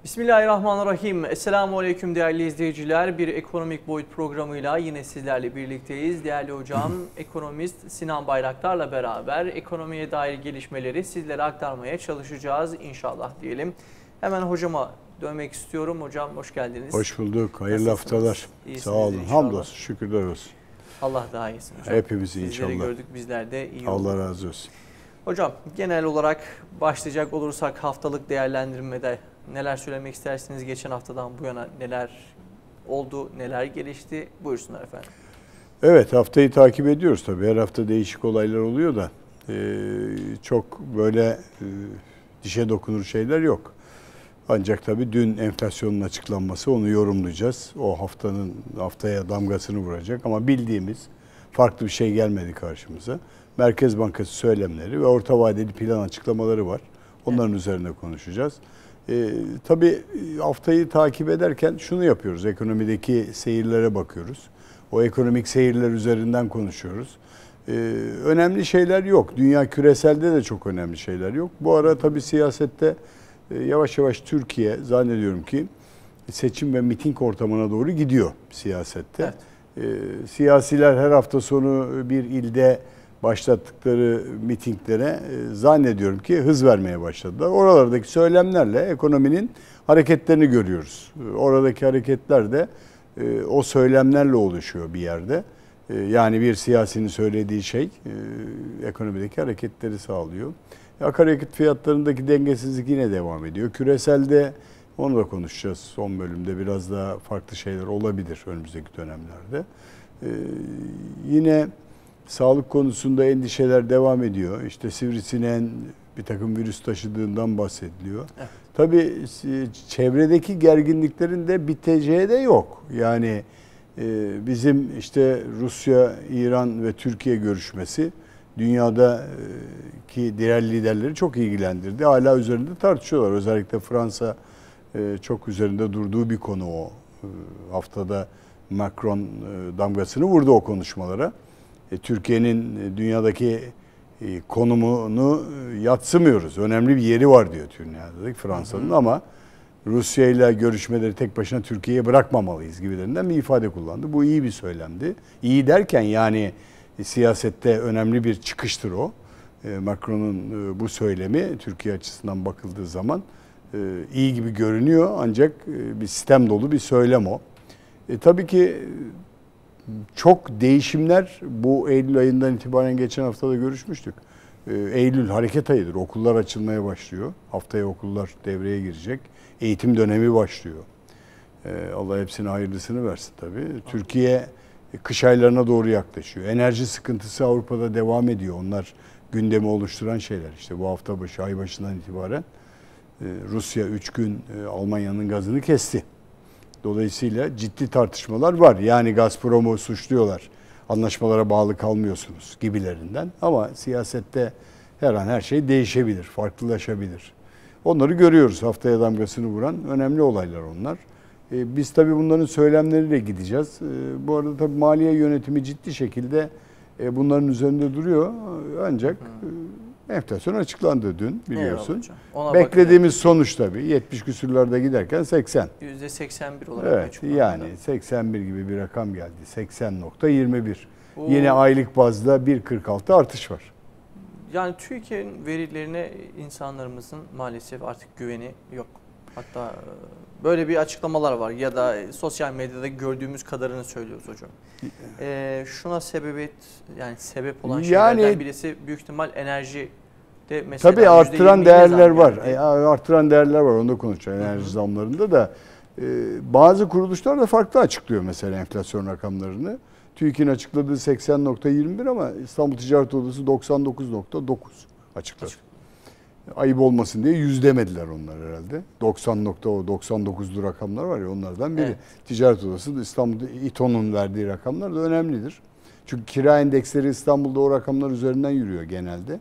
Bismillahirrahmanirrahim. Esselamu Aleyküm değerli izleyiciler. Bir ekonomik boyut programıyla yine sizlerle birlikteyiz. Değerli hocam, ekonomist Sinan Bayraktar'la beraber ekonomiye dair gelişmeleri sizlere aktarmaya çalışacağız inşallah diyelim. Hemen hocama dönmek istiyorum. Hocam hoş geldiniz. Hoş bulduk. Hayırlı haftalar. Sağ olun. İnşallah. Hamdolsun. Şükürler olsun. Allah daha iyisin hocam. Hepimiz inşallah. Sizleri gördük, bizler de iyi olduk. Allah razı olsun. Hocam genel olarak başlayacak olursak haftalık değerlendirmede neler söylemek istersiniz? Geçen haftadan bu yana neler oldu, neler gelişti? Buyursunlar efendim. Evet, haftayı takip ediyoruz tabii. Her hafta değişik olaylar oluyor da çok böyle dişe dokunur şeyler yok. Ancak tabii dün enflasyonun açıklanması, onu yorumlayacağız. O haftaya damgasını vuracak ama bildiğimiz farklı bir şey gelmedi karşımıza. Merkez Bankası söylemleri ve orta vadeli plan açıklamaları var. Onların üzerine konuşacağız. Tabii haftayı takip ederken şunu yapıyoruz. Ekonomideki seyirlere bakıyoruz. O ekonomik seyirler üzerinden konuşuyoruz. Önemli şeyler yok. Dünya küreselde de çok önemli şeyler yok. Bu ara tabii siyasette yavaş yavaş Türkiye zannediyorum ki seçim ve miting ortamına doğru gidiyor siyasette. Evet. Siyasiler her hafta sonu bir ilde başlattıkları mitinglere zannediyorum ki hız vermeye başladılar. Oralardaki söylemlerle ekonominin hareketlerini görüyoruz. Oradaki hareketler de o söylemlerle oluşuyor bir yerde. Yani bir siyasinin söylediği şey ekonomideki hareketleri sağlıyor. Akaryakıt fiyatlarındaki dengesizlik yine devam ediyor. Küreselde onu da konuşacağız son bölümde. Biraz daha farklı şeyler olabilir önümüzdeki dönemlerde. Yine sağlık konusunda endişeler devam ediyor. İşte sivrisineğin bir takım virüs taşıdığından bahsediliyor. Evet. Tabii çevredeki gerginliklerin de biteceği de yok. Yani bizim işte Rusya, İran ve Türkiye görüşmesi dünyadaki diğer liderleri çok ilgilendirdi. Hala üzerinde tartışıyorlar. Özellikle Fransa çok üzerinde durduğu bir konu o. Haftada Macron damgasını vurdu o konuşmalara. Türkiye'nin dünyadaki konumunu yadsımıyoruz. Önemli bir yeri var diyor dünyadaki Fransa'nın ama Rusya ile görüşmeleri tek başına Türkiye'ye bırakmamalıyız gibilerinden bir ifade kullandı. Bu iyi bir söylemdi. İyi derken yani siyasette önemli bir çıkıştır o. Macron'un bu söylemi Türkiye açısından bakıldığı zaman iyi gibi görünüyor ancak bir sistem dolu bir söylem o. Tabii ki çok değişimler bu Eylül ayından itibaren geçen hafta da görüşmüştük. Eylül hareket ayıdır. Okullar açılmaya başlıyor. Haftaya okullar devreye girecek. Eğitim dönemi başlıyor. Allah hepsine hayırlısını versin tabii. Türkiye kış aylarına doğru yaklaşıyor. Enerji sıkıntısı Avrupa'da devam ediyor. Onlar gündemi oluşturan şeyler. İşte bu hafta başı, ay başından itibaren Rusya 3 gün Almanya'nın gazını kesti. Dolayısıyla ciddi tartışmalar var. Yani Gazprom'u suçluyorlar. Anlaşmalara bağlı kalmıyorsunuz gibilerinden. Ama siyasette her an her şey değişebilir, farklılaşabilir. Onları görüyoruz. Haftaya damgasını vuran önemli olaylar onlar. Biz tabii bunların söylemleriyle gideceğiz. Bu arada tabii maliye yönetimi ciddi şekilde bunların üzerinde duruyor. Ancak enflasyon açıklandı dün biliyorsun. Beklediğimiz sonuç tabii 70 küsürlerde giderken 80. %81 olarak evet, yani 81 gibi bir rakam geldi. 80.21. Yine aylık bazda 1.46 artış var. Yani Türkiye'nin verilerine insanlarımızın maalesef artık güveni yok. Hatta böyle bir açıklamalar var ya da sosyal medyada gördüğümüz kadarını söylüyoruz hocam. Şuna sebep olan şeylerden birisi büyük ihtimal enerji de mesela. Tabii arttıran değerler var. Arttıran değerler var. Onu da konuşacağız enerji zamlarında da. Bazı kuruluşlar da farklı açıklıyor mesela enflasyon rakamlarını. TÜİK'in açıkladığı 80.21 ama İstanbul Ticaret Odası 99.9 açıkladı. Ayıp olmasın diye 100 demediler onlar herhalde. 90.99'lu rakamlar var ya onlardan biri. Evet. Ticaret Odası İstanbul'da İTO'nun verdiği rakamlar da önemlidir. Çünkü kira endeksleri İstanbul'da o rakamlar üzerinden yürüyor genelde.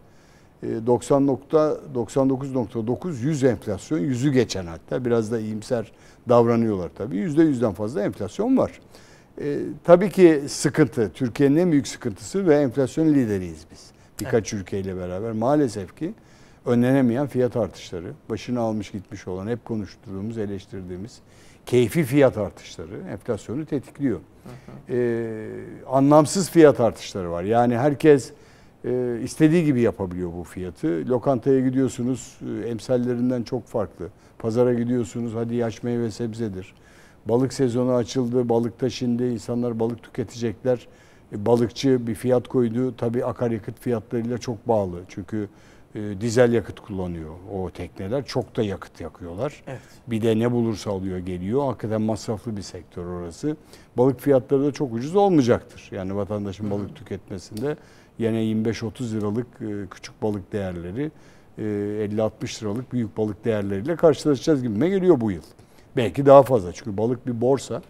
99.9 100 enflasyon, 100'ü geçen hatta biraz da iyimser davranıyorlar tabii. %100'den fazla enflasyon var. Tabii ki sıkıntı, Türkiye'nin en büyük sıkıntısı ve enflasyon lideriyiz biz. Birkaç ülkeyle beraber maalesef ki önlenemeyen fiyat artışları, başını almış gitmiş olan, hep konuştuğumuz, eleştirdiğimiz keyfi fiyat artışları enflasyonu tetikliyor. Anlamsız fiyat artışları var. Yani herkes istediği gibi yapabiliyor bu fiyatı. Lokantaya gidiyorsunuz, emsallerinden çok farklı. Pazara gidiyorsunuz, hadi yaş meyve sebzedir. Balık sezonu açıldı, balıkta şimdi insanlar balık tüketecekler. Balıkçı bir fiyat koydu. Tabii akaryakıt fiyatlarıyla çok bağlı. Çünkü dizel yakıt kullanıyor o tekneler. Çok da yakıt yakıyorlar. Evet. Bir de ne bulursa alıyor geliyor. Hakikaten masraflı bir sektör orası. Balık fiyatları da çok ucuz olmayacaktır. Yani vatandaşın balık tüketmesinde yine 25-30 liralık küçük balık değerleri, 50-60 liralık büyük balık değerleriyle karşılaşacağız gibime geliyor bu yıl. Belki daha fazla, çünkü balık bir borsa.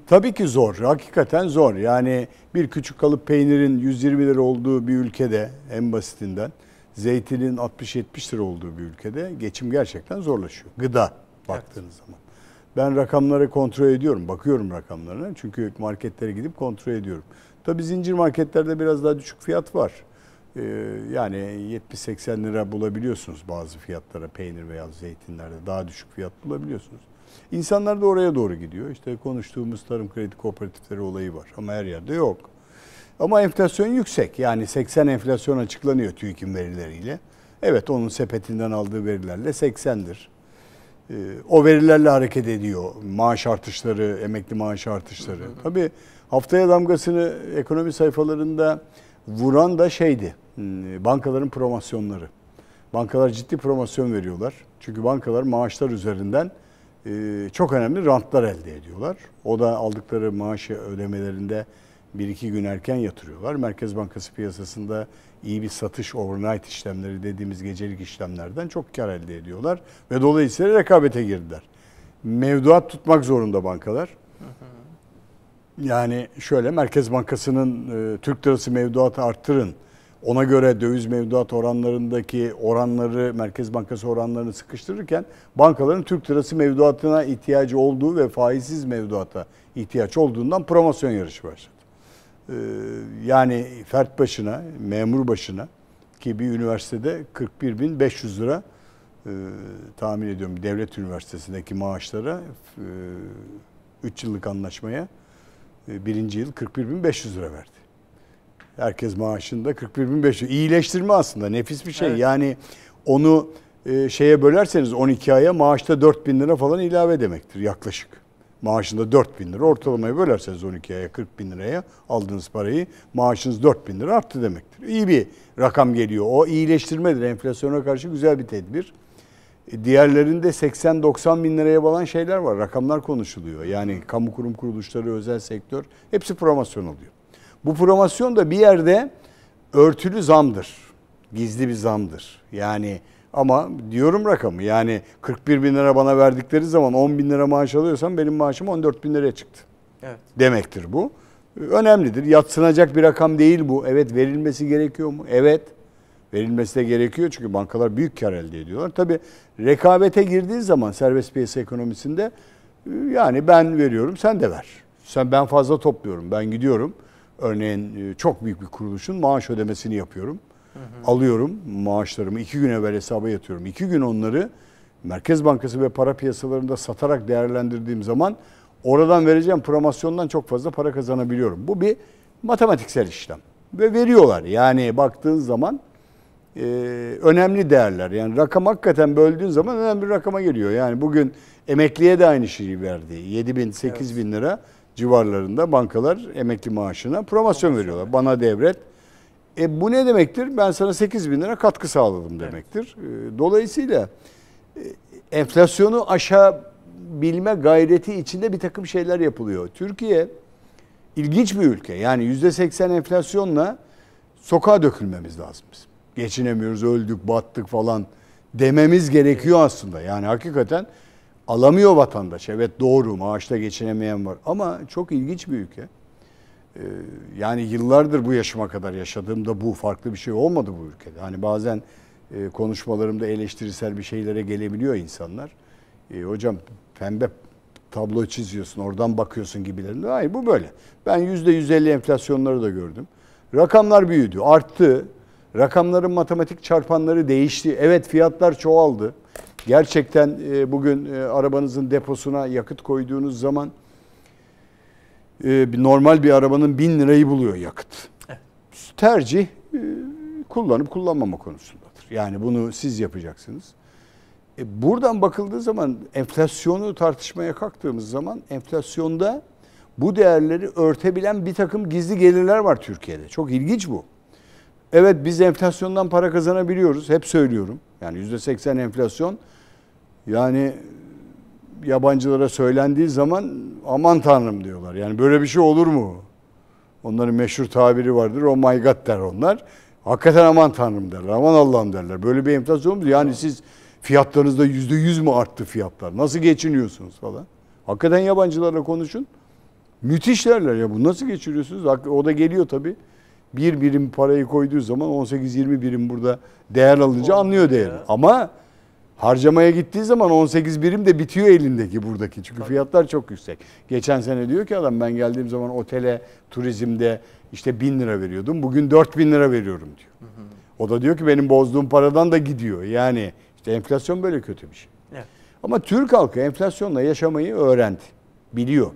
Tabii ki zor, hakikaten zor. Yani bir küçük kalıp peynirin 120 lira olduğu bir ülkede, en basitinden, zeytinin 60-70 lira olduğu bir ülkede geçim gerçekten zorlaşıyor. Gıda baktığınız zaman. Ben rakamları kontrol ediyorum, bakıyorum rakamlarına. Çünkü marketlere gidip kontrol ediyorum. Tabii zincir marketlerde biraz daha düşük fiyat var. Yani 70-80 lira bulabiliyorsunuz bazı fiyatlara, peynir veya zeytinlerde daha düşük fiyat bulabiliyorsunuz. İnsanlar da oraya doğru gidiyor. İşte konuştuğumuz tarım kredi kooperatifleri olayı var ama her yerde yok. Ama enflasyon yüksek. Yani 80 enflasyon açıklanıyor TÜİK'in verileriyle. Evet, onun sepetinden aldığı verilerle 80'dir. O verilerle hareket ediyor. Maaş artışları, emekli maaş artışları. Tabii haftaya damgasını ekonomi sayfalarında vuran da şeydi. Bankaların promosyonları. Bankalar ciddi promosyon veriyorlar. Çünkü bankalar maaşlar üzerinden çok önemli rantlar elde ediyorlar. O da aldıkları maaşı ödemelerinde 1-2 gün erken yatırıyorlar. Merkez Bankası piyasasında iyi bir satış, overnight işlemleri dediğimiz gecelik işlemlerden çok kar elde ediyorlar. Ve dolayısıyla rekabete girdiler. Mevduat tutmak zorunda bankalar. Yani şöyle, Merkez Bankası'nın Türk lirası mevduatı arttırın, ona göre döviz mevduat oranlarındaki oranları, Merkez Bankası oranlarını sıkıştırırken bankaların Türk lirası mevduatına ihtiyacı olduğu ve faizsiz mevduata ihtiyaç olduğundan promosyon yarışı başladı. Yani fert başına, memur başına, ki bir üniversitede 41.500 lira tahmin ediyorum devlet üniversitesindeki maaşlara 3 yıllık anlaşmaya birinci yıl 41.500 lira verdi. Herkes maaşında 41.500. İyileştirme aslında, nefis bir şey. Evet. Yani onu şeye bölerseniz 12 aya maaşta 4.000 lira falan ilave demektir yaklaşık. Maaşında 4.000 lira ortalamaya bölerseniz 12 aya 40.000 liraya aldığınız parayı, maaşınız 4.000 lira arttı demektir. İyi bir rakam geliyor. O iyileştirmedir. Enflasyona karşı güzel bir tedbir. Diğerlerinde 80-90 bin liraya varan şeyler var. Rakamlar konuşuluyor. Yani kamu kurum kuruluşları, özel sektör hepsi promosyon oluyor. Bu promosyon da bir yerde örtülü zamdır. Gizli bir zamdır. Yani ama diyorum rakamı, yani 41 bin lira bana verdikleri zaman 10 bin lira maaş alıyorsam benim maaşım 14 bin liraya çıktı. Evet. Demektir bu. Önemlidir. Yadsınacak bir rakam değil bu. Evet, verilmesi gerekiyor mu? Evet. Verilmesi de gerekiyor çünkü bankalar büyük kar elde ediyorlar. Tabii rekabete girdiği zaman serbest piyasa ekonomisinde yani ben veriyorum, sen de ver. Ben fazla topluyorum, ben gidiyorum. Örneğin çok büyük bir kuruluşun maaş ödemesini yapıyorum. Alıyorum maaşlarımı, 2 gün evvel hesaba yatıyorum. 2 gün onları Merkez Bankası ve para piyasalarında satarak değerlendirdiğim zaman oradan vereceğim promosyondan çok fazla para kazanabiliyorum. Bu bir matematiksel işlem. Ve veriyorlar. Yani baktığın zaman önemli değerler. Yani rakam hakikaten böldüğün zaman önemli bir rakama geliyor. Yani bugün emekliye de aynı şeyi verdi. 7 bin, 8 bin lira civarlarında bankalar emekli maaşına promosyon veriyorlar. Bana devret. Bu ne demektir? Ben sana 8 bin lira katkı sağladım demektir. Dolayısıyla enflasyonu aşabilme gayreti içinde bir takım şeyler yapılıyor. Türkiye ilginç bir ülke. Yani %80 enflasyonla sokağa dökülmemiz lazım bizim. Geçinemiyoruz, öldük, battık falan dememiz gerekiyor aslında. Yani hakikaten alamıyor vatandaş. Evet, doğru, maaşla geçinemeyen var. Ama çok ilginç bir ülke. Yani yıllardır bu yaşıma kadar yaşadığımda bu farklı bir şey olmadı bu ülkede. Hani bazen konuşmalarımda eleştirisel bir şeylere gelebiliyor insanlar. Hocam pembe tablo çiziyorsun, oradan bakıyorsun gibilerinde. Hayır, bu böyle. Ben %150 enflasyonları da gördüm. Rakamlar büyüdü, arttı. Rakamların matematik çarpanları değişti. Evet, fiyatlar çoğaldı. Gerçekten bugün arabanızın deposuna yakıt koyduğunuz zaman normal bir arabanın 1000 lirayı buluyor yakıt. Evet. Tercih kullanıp kullanmama konusundadır. Yani bunu siz yapacaksınız. Buradan bakıldığı zaman enflasyonu tartışmaya kalktığımız zaman enflasyonda bu değerleri örtebilen bir takım gizli gelirler var Türkiye'de. Çok ilginç bu. Evet, biz enflasyondan para kazanabiliyoruz. Hep söylüyorum. Yani %80 enflasyon. Yani yabancılara söylendiği zaman aman tanrım diyorlar. Yani böyle bir şey olur mu? Onların meşhur tabiri vardır. Oh my God der onlar. Hakikaten aman tanrım derler. Aman Allah'ım derler. Böyle bir enflasyon mu? Yani siz fiyatlarınızda %100 mü arttı fiyatlar? Nasıl geçiniyorsunuz falan? Hakikaten yabancılarla konuşun. Müthiş derler ya. Bu nasıl geçiriyorsunuz? O da geliyor tabii. Bir birim parayı koyduğu zaman 18-20 birim burada değer alınca anlıyor değerini. Ama harcamaya gittiği zaman 18 birim de bitiyor elindeki buradaki. Çünkü fiyatlar çok yüksek. Geçen sene diyor ki adam, ben geldiğim zaman otele, turizmde işte 1000 lira veriyordum. Bugün 4000 lira veriyorum diyor. O da diyor ki benim bozduğum paradan da gidiyor. Yani işte enflasyon böyle kötü bir şey. Evet. Ama Türk halkı enflasyonla yaşamayı öğrendi. Biliyor.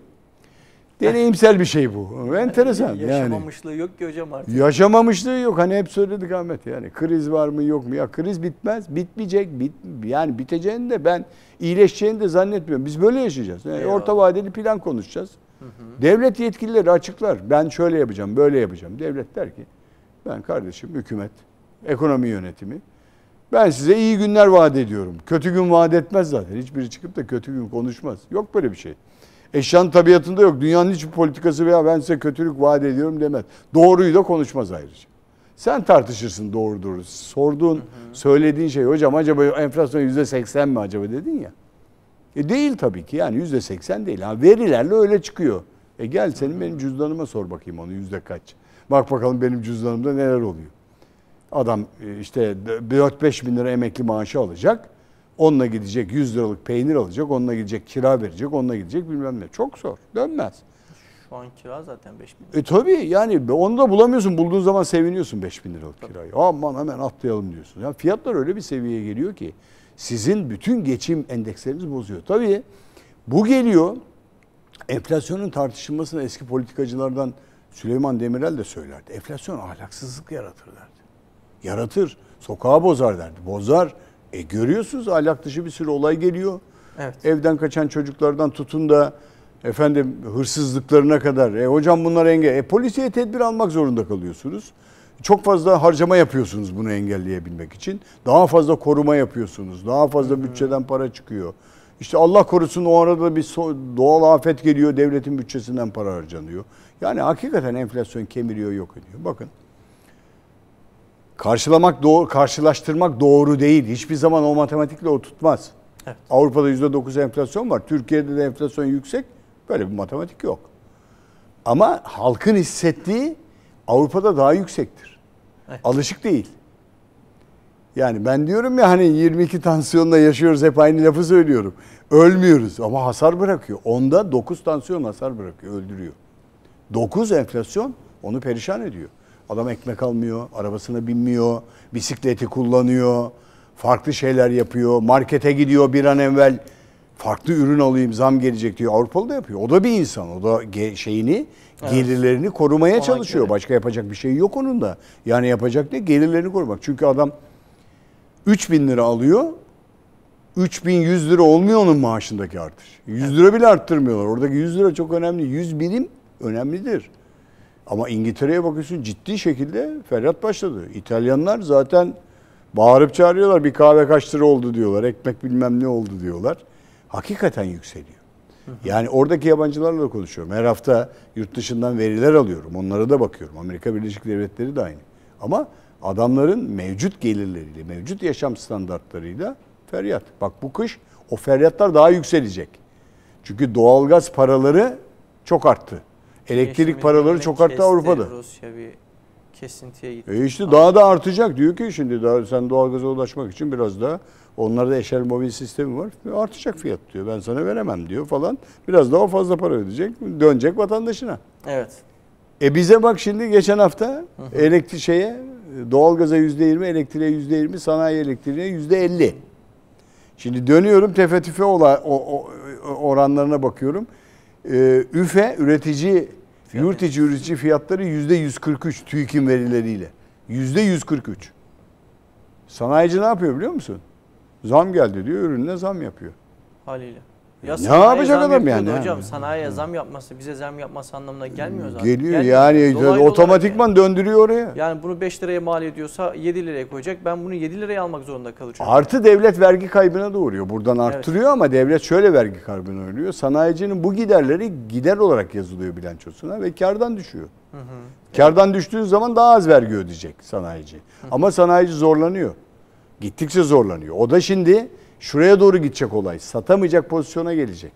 Deneyimsel bir şey bu. Enteresan. Yaşamamışlığı yok ki hocam artık. Yaşamamışlığı yok. Hani hep söyledik Ahmet, yani kriz var mı yok mu? Ya kriz bitmez. Bitmeyecek. Yani biteceğini de ben iyileşeceğini de zannetmiyorum. Biz böyle yaşayacağız. Yani orta vadeli plan konuşacağız. Devlet yetkilileri açıklar. Ben şöyle yapacağım, böyle yapacağım. Devlet der ki ben kardeşim, hükümet, ekonomi yönetimi, ben size iyi günler vaat ediyorum. Kötü gün vaat etmez zaten. Hiçbiri çıkıp da kötü gün konuşmaz. Yok böyle bir şey. Eşyanın tabiatında yok. Dünyanın hiçbir politikası veya ben size kötülük vaat ediyorum demez. Doğruyu da konuşmaz ayrıca. Sen tartışırsın doğru. Sorduğun, söylediğin şey, hocam acaba enflasyon %80 mi acaba dedin ya. Değil tabii ki, yani %80 değil. Yani verilerle öyle çıkıyor. Gel senin benim cüzdanıma sor bakayım onu yüzde kaç. Bak bakalım benim cüzdanımda neler oluyor. Adam işte 4-5 bin lira emekli maaşı alacak. Onunla gidecek 100 liralık peynir alacak. Onunla gidecek kira verecek. Onunla gidecek bilmem ne. Çok zor. Dönmez. Şu an kira zaten 5 bin lira. Tabii yani onu da bulamıyorsun. Bulduğun zaman seviniyorsun 5 bin liralık kirayı. Aman hemen atlayalım diyorsun. Yani fiyatlar öyle bir seviyeye geliyor ki sizin bütün geçim endekslerinizi bozuyor. Tabii bu geliyor. Enflasyonun tartışılmasına eski politikacılardan Süleyman Demirel de söylerdi. Enflasyon ahlaksızlık yaratır derdi. Yaratır. Sokağı bozar derdi. Bozar. Görüyorsunuz ahlak dışı bir sürü olay geliyor. Evet. Evden kaçan çocuklardan tutun da hırsızlıklarına kadar. Hocam bunlar engel. Polisiye tedbir almak zorunda kalıyorsunuz. Çok fazla harcama yapıyorsunuz bunu engelleyebilmek için. Daha fazla koruma yapıyorsunuz. Daha fazla bütçeden para çıkıyor. İşte Allah korusun o arada bir doğal afet geliyor. Devletin bütçesinden para harcanıyor. Yani hakikaten enflasyon kemiriyor, yok ediyor. Bakın. Karşılaştırmak doğru değil. Hiçbir zaman o matematikle o tutmaz. Evet. Avrupa'da %9 enflasyon var. Türkiye'de de enflasyon yüksek. Böyle bir matematik yok. Ama halkın hissettiği Avrupa'da daha yüksektir. Evet. Alışık değil. Yani ben diyorum ya hani 22 tansiyonla yaşıyoruz, hep aynı lafı söylüyorum. Ölmüyoruz ama hasar bırakıyor. Onda 9 tansiyon hasar bırakıyor, öldürüyor. 9 enflasyon onu perişan ediyor. Adam ekmek almıyor, arabasına binmiyor, bisikleti kullanıyor, farklı şeyler yapıyor, markete gidiyor bir an evvel farklı ürün alayım, zam gelecek diyor. Avrupalı da yapıyor. O da bir insan, o da gelirlerini korumaya çalışıyor. Göre. Başka yapacak bir şey yok onun da. Yani yapacak ne? Gelirlerini korumak. Çünkü adam 3.000 lira alıyor, 3.100 lira olmuyor onun maaşındaki artış. 100 lira bile arttırmıyorlar. Oradaki 100 lira çok önemli. 100 birim önemlidir. Ama İngiltere'ye bakıyorsun ciddi şekilde feryat başladı. İtalyanlar zaten bağırıp çağırıyorlar. Bir kahve kaç lira oldu diyorlar. Ekmek bilmem ne oldu diyorlar. Hakikaten yükseliyor. Yani oradaki yabancılarla da konuşuyorum. Her hafta yurt dışından veriler alıyorum. Onlara da bakıyorum. Amerika Birleşik Devletleri de aynı. Ama adamların mevcut gelirleriyle, mevcut yaşam standartlarıyla feryat. Bak bu kış o feryatlar daha yükselecek. Çünkü doğalgaz paraları çok arttı. Elektrik paraları çok arttı Avrupa'da. Rusya bir kesintiye gitti. İşte daha da artacak diyor ki şimdi daha sen doğalgaza ulaşmak için biraz daha onlarda eşel mobil sistemi var. Artacak fiyat diyor. Ben sana veremem diyor falan. Biraz daha fazla para ödeyecek. Dönecek vatandaşına. Evet. Bize bak şimdi geçen hafta elektrik doğalgaza %20, elektriğe %20, sanayi elektriğine %50. Şimdi dönüyorum tefe tüfe oranlarına bakıyorum. ÜFE yurt içi üretici fiyatları %143 TÜİK'in verileriyle. %143. Sanayici ne yapıyor biliyor musun? Zam geldi diyor, ürününe zam yapıyor. Haliyle. Ne yapacak adam yani? Hocam sanayiye zam yapması, bize zam yapması anlamına gelmiyor zaten. Geliyor yani otomatikman döndürüyor oraya. Yani bunu 5 liraya mal ediyorsa 7 liraya koyacak. Ben bunu 7 liraya almak zorunda kalacağım. Artı devlet vergi kaybına da uğruyor. Buradan arttırıyor ama devlet şöyle vergi kaybına uğruyor. Sanayicinin bu giderleri gider olarak yazılıyor bilançosuna ve kardan düşüyor. Kardan düştüğü zaman daha az vergi ödeyecek sanayici. Ama sanayici zorlanıyor. Gittikçe zorlanıyor. O da şimdi şuraya doğru gidecek olay. Satamayacak pozisyona gelecek.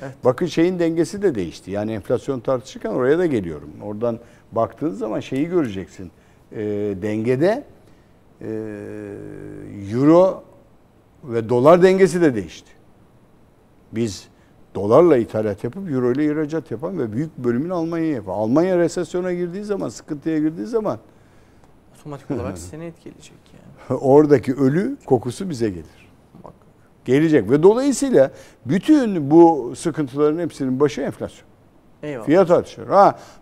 Evet. Bakın şeyin dengesi de değişti. Yani enflasyon tartışırken oraya da geliyorum. Oradan baktığın zaman şeyi göreceksin. Dengede euro ve dolar dengesi de değişti. Biz dolarla ithalat yapıp euro ile ihracat yapan ve büyük bölümünü Almanya'ya yapan. Almanya resesyona girdiği zaman, sıkıntıya girdiği zaman otomatik olarak seni etkileyecek yani. Oradaki ölü kokusu bize gelir. Gelecek ve dolayısıyla bütün bu sıkıntıların hepsinin başı enflasyon. Eyvallah. Fiyat artışı.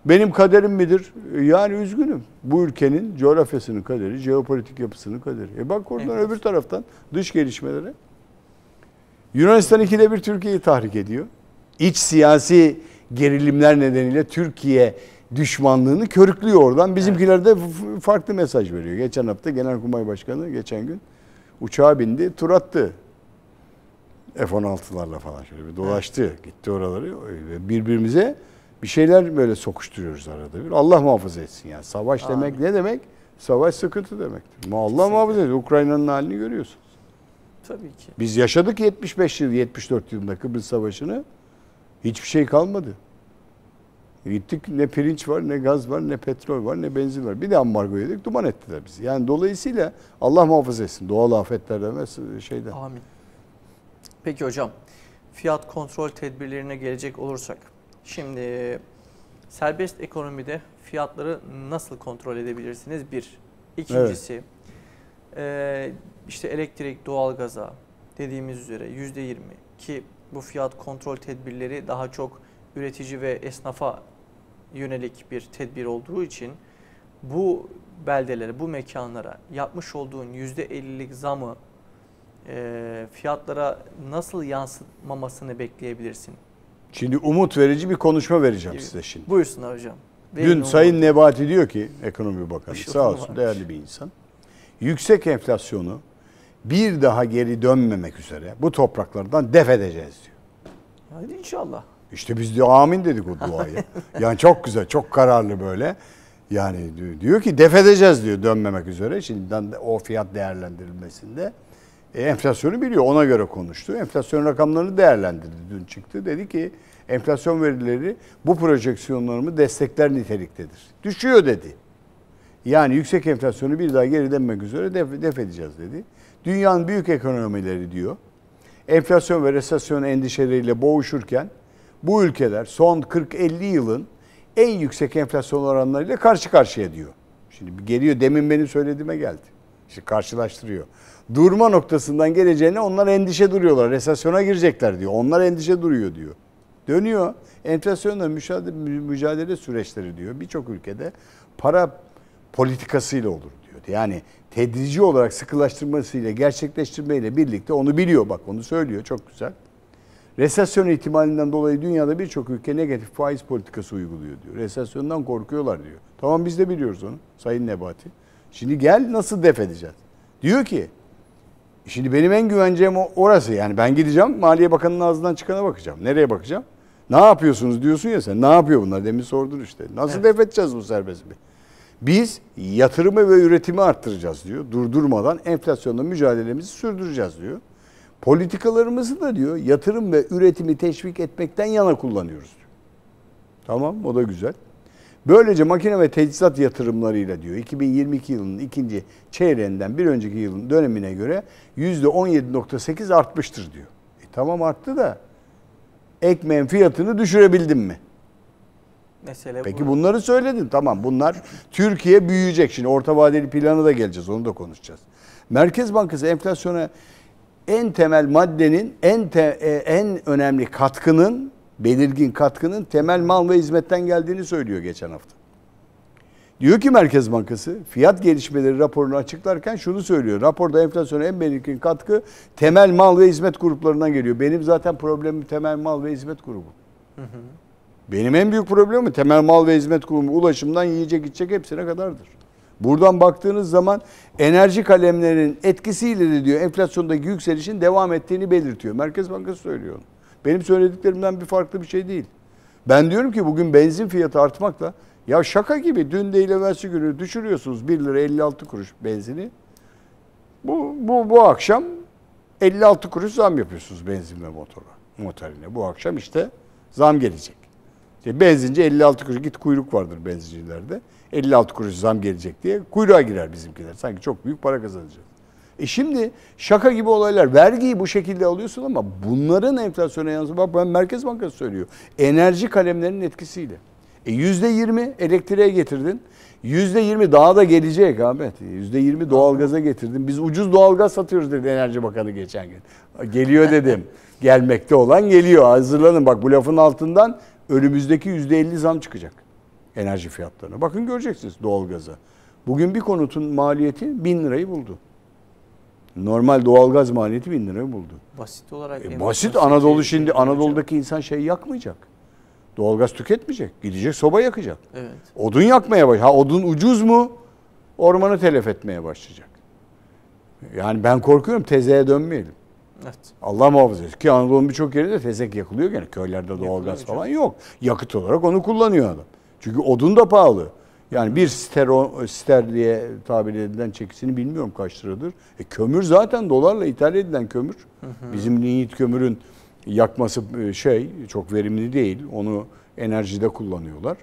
Benim kaderim midir? Yani üzgünüm. Bu ülkenin coğrafyasının kaderi, jeopolitik yapısının kaderi. Bak oradan öbür taraftan dış gelişmelere. Yunanistan 2'de 1 Türkiye'yi tahrik ediyor. İç siyasi gerilimler nedeniyle Türkiye düşmanlığını körüklüyor oradan. Bizimkiler de farklı mesaj veriyor. Geçen hafta Genelkurmay Başkanı geçen gün uçağa bindi, tur attı. F-16'larla falan şöyle bir dolaştı. Gitti oraları. Birbirimize bir şeyler böyle sokuşturuyoruz arada bir. Allah muhafaza etsin yani. Savaş demek ne demek? Savaş sıkıntı demektir. Ama Allah muhafaza etsin. Ukrayna'nın halini görüyorsunuz. Tabii ki. Biz yaşadık 75 yıl, 74 yılında Kıbrıs Savaşı'nı. Hiçbir şey kalmadı. Gittik ne pirinç var, ne gaz var, ne petrol var, ne benzin var. Bir de ambargo yedik, duman ettiler bizi. Yani dolayısıyla Allah muhafaza etsin. Doğal afetlerden ve şeyden. Amin. Peki hocam, fiyat kontrol tedbirlerine gelecek olursak, şimdi serbest ekonomide fiyatları nasıl kontrol edebilirsiniz? Bir. İkincisi, işte elektrik, doğalgaza dediğimiz üzere %20 ki bu fiyat kontrol tedbirleri daha çok üretici ve esnafa yönelik bir tedbir olduğu için bu beldelere, bu mekanlara yapmış olduğun %50'lik zamı fiyatlara nasıl yansımamasını bekleyebilirsin? Şimdi umut verici bir konuşma vereceğim size şimdi. Buyursunlar hocam. Dün Sayın Nebati diyor ki, Ekonomi Bakanı sağ olsun değerli bir insan, yüksek enflasyonu bir daha geri dönmemek üzere bu topraklardan def edeceğiz diyor. Hadi inşallah. İşte biz diyor amin dedik o duaya. Yani çok güzel, çok kararlı böyle. Yani diyor ki def edeceğiz diyor dönmemek üzere. Şimdiden de o fiyat değerlendirilmesinde. Enflasyonu biliyor, ona göre konuştu. Enflasyon rakamlarını değerlendirdi. Dün çıktı. Dedi ki enflasyon verileri bu projeksiyonlarımı destekler niteliktedir. Düşüyor dedi. Yani yüksek enflasyonu bir daha geri dönmek üzere def edeceğiz dedi. Dünyanın büyük ekonomileri diyor, enflasyon ve resesyon endişeleriyle boğuşurken bu ülkeler son 40-50 yılın en yüksek enflasyon oranlarıyla karşı karşıya diyor. Şimdi geliyor, demin benim söylediğime geldi. İşte karşılaştırıyor. Durma noktasından geleceğine onlar endişe duruyorlar. Resesyona girecekler diyor. Onlar endişe duruyor diyor. Dönüyor. Enflasyonla mücadele süreçleri diyor. Birçok ülkede para politikasıyla olur diyor. Yani tedrici olarak sıkılaştırmasıyla, gerçekleştirmeyle birlikte onu biliyor. Bak onu söylüyor. Çok güzel. Resesyon ihtimalinden dolayı dünyada birçok ülke negatif faiz politikası uyguluyor diyor. Resesyondan korkuyorlar diyor. Tamam biz de biliyoruz onu Sayın Nebati. Şimdi gel nasıl def edeceğiz? Diyor ki şimdi benim en güveneceğim orası. Yani ben gideceğim Maliye Bakanı'nın ağzından çıkana bakacağım. Nereye bakacağım? Ne yapıyorsunuz diyorsun ya sen. Ne yapıyor bunlar? Demin sordun işte. Nasıl def edeceğiz bu serbestliği? Biz yatırımı ve üretimi arttıracağız diyor. Durdurmadan enflasyonla mücadelemizi sürdüreceğiz diyor. Politikalarımızı da diyor yatırım ve üretimi teşvik etmekten yana kullanıyoruz diyor. Tamam o da güzel. Böylece makine ve teçhizat yatırımlarıyla diyor 2022 yılının ikinci çeyreğinden bir önceki yılın dönemine göre %17.8 artmıştır diyor. Tamam arttı da ekmeğin fiyatını düşürebildin mi? Mesele Peki bu. bunları söyledin. Tamam, bunlar Türkiye büyüyecek. Şimdi orta vadeli planı da geleceğiz. Onu da konuşacağız. Merkez Bankası enflasyona en temel maddenin en önemli katkının, belirgin katkının temel mal ve hizmetten geldiğini söylüyor geçen hafta. Diyor ki Merkez Bankası fiyat gelişmeleri raporunu açıklarken şunu söylüyor. Raporda enflasyona en belirgin katkı temel mal ve hizmet gruplarından geliyor. Benim zaten problemim temel mal ve hizmet grubu. Benim en büyük problemim temel mal ve hizmet grubu, ulaşımdan yiyecek içecek hepsine kadardır. Buradan baktığınız zaman enerji kalemlerinin etkisiyle de diyor enflasyondaki yükselişin devam ettiğini belirtiyor. Merkez Bankası söylüyor. Benim söylediklerimden bir farklı bir şey değil. Ben diyorum ki bugün benzin fiyatı artmakla, ya şaka gibi dün değil evvelsi günü düşürüyorsunuz 1 lira 56 kuruş benzini. Bu akşam 56 kuruş zam yapıyorsunuz benzin ve motorine. Bu akşam işte zam gelecek. İşte benzinci 56 kuruş, git kuyruk vardır benzincilerde. 56 kuruş zam gelecek diye kuyruğa girer bizimkiler. Sanki çok büyük para kazanacağız. Şimdi şaka gibi olaylar. Vergiyi bu şekilde alıyorsun ama bunların enflasyona yansıması, bak ben Merkez Bankası söylüyor. Enerji kalemlerinin etkisiyle. %20 elektriğe getirdin. %20 daha da gelecek Ahmet. %20 doğalgaza getirdin. Biz ucuz doğalgaz satıyoruz dedi Enerji Bakanı geçen gün. Geliyor dedim. Gelmekte olan geliyor. Hazırlanın. Bak bu lafın altından önümüzdeki %50 zam çıkacak enerji fiyatlarına. Bakın göreceksiniz doğalgaza. Bugün bir konutun maliyeti 1000 lirayı buldu. Normal doğalgaz maliyeti 1000 lirayı buldu. Basit olarak. Basit. Anadolu şimdi Anadolu'daki insan şey yakmayacak. Doğalgaz tüketmeyecek. Gidecek soba yakacak. Evet. Odun yakmaya başlayacak. Odun ucuz mu? Ormanı telef etmeye başlayacak. Yani ben korkuyorum tezeye dönmeyelim. Evet. Allah muhafaza etsin. Ki Anadolu'nun birçok yerinde tezek yakılıyor gene. Köylerde doğalgaz falan yok. Yakıt olarak onu kullanıyor adam. Çünkü odun da pahalı. Yani bir ster diye tabir edilen çekisini bilmiyorum kaç liradır. Kömür zaten dolarla ithal edilen kömür. Bizim lignit kömürün yakması çok verimli değil. Onu enerjide kullanıyorlar.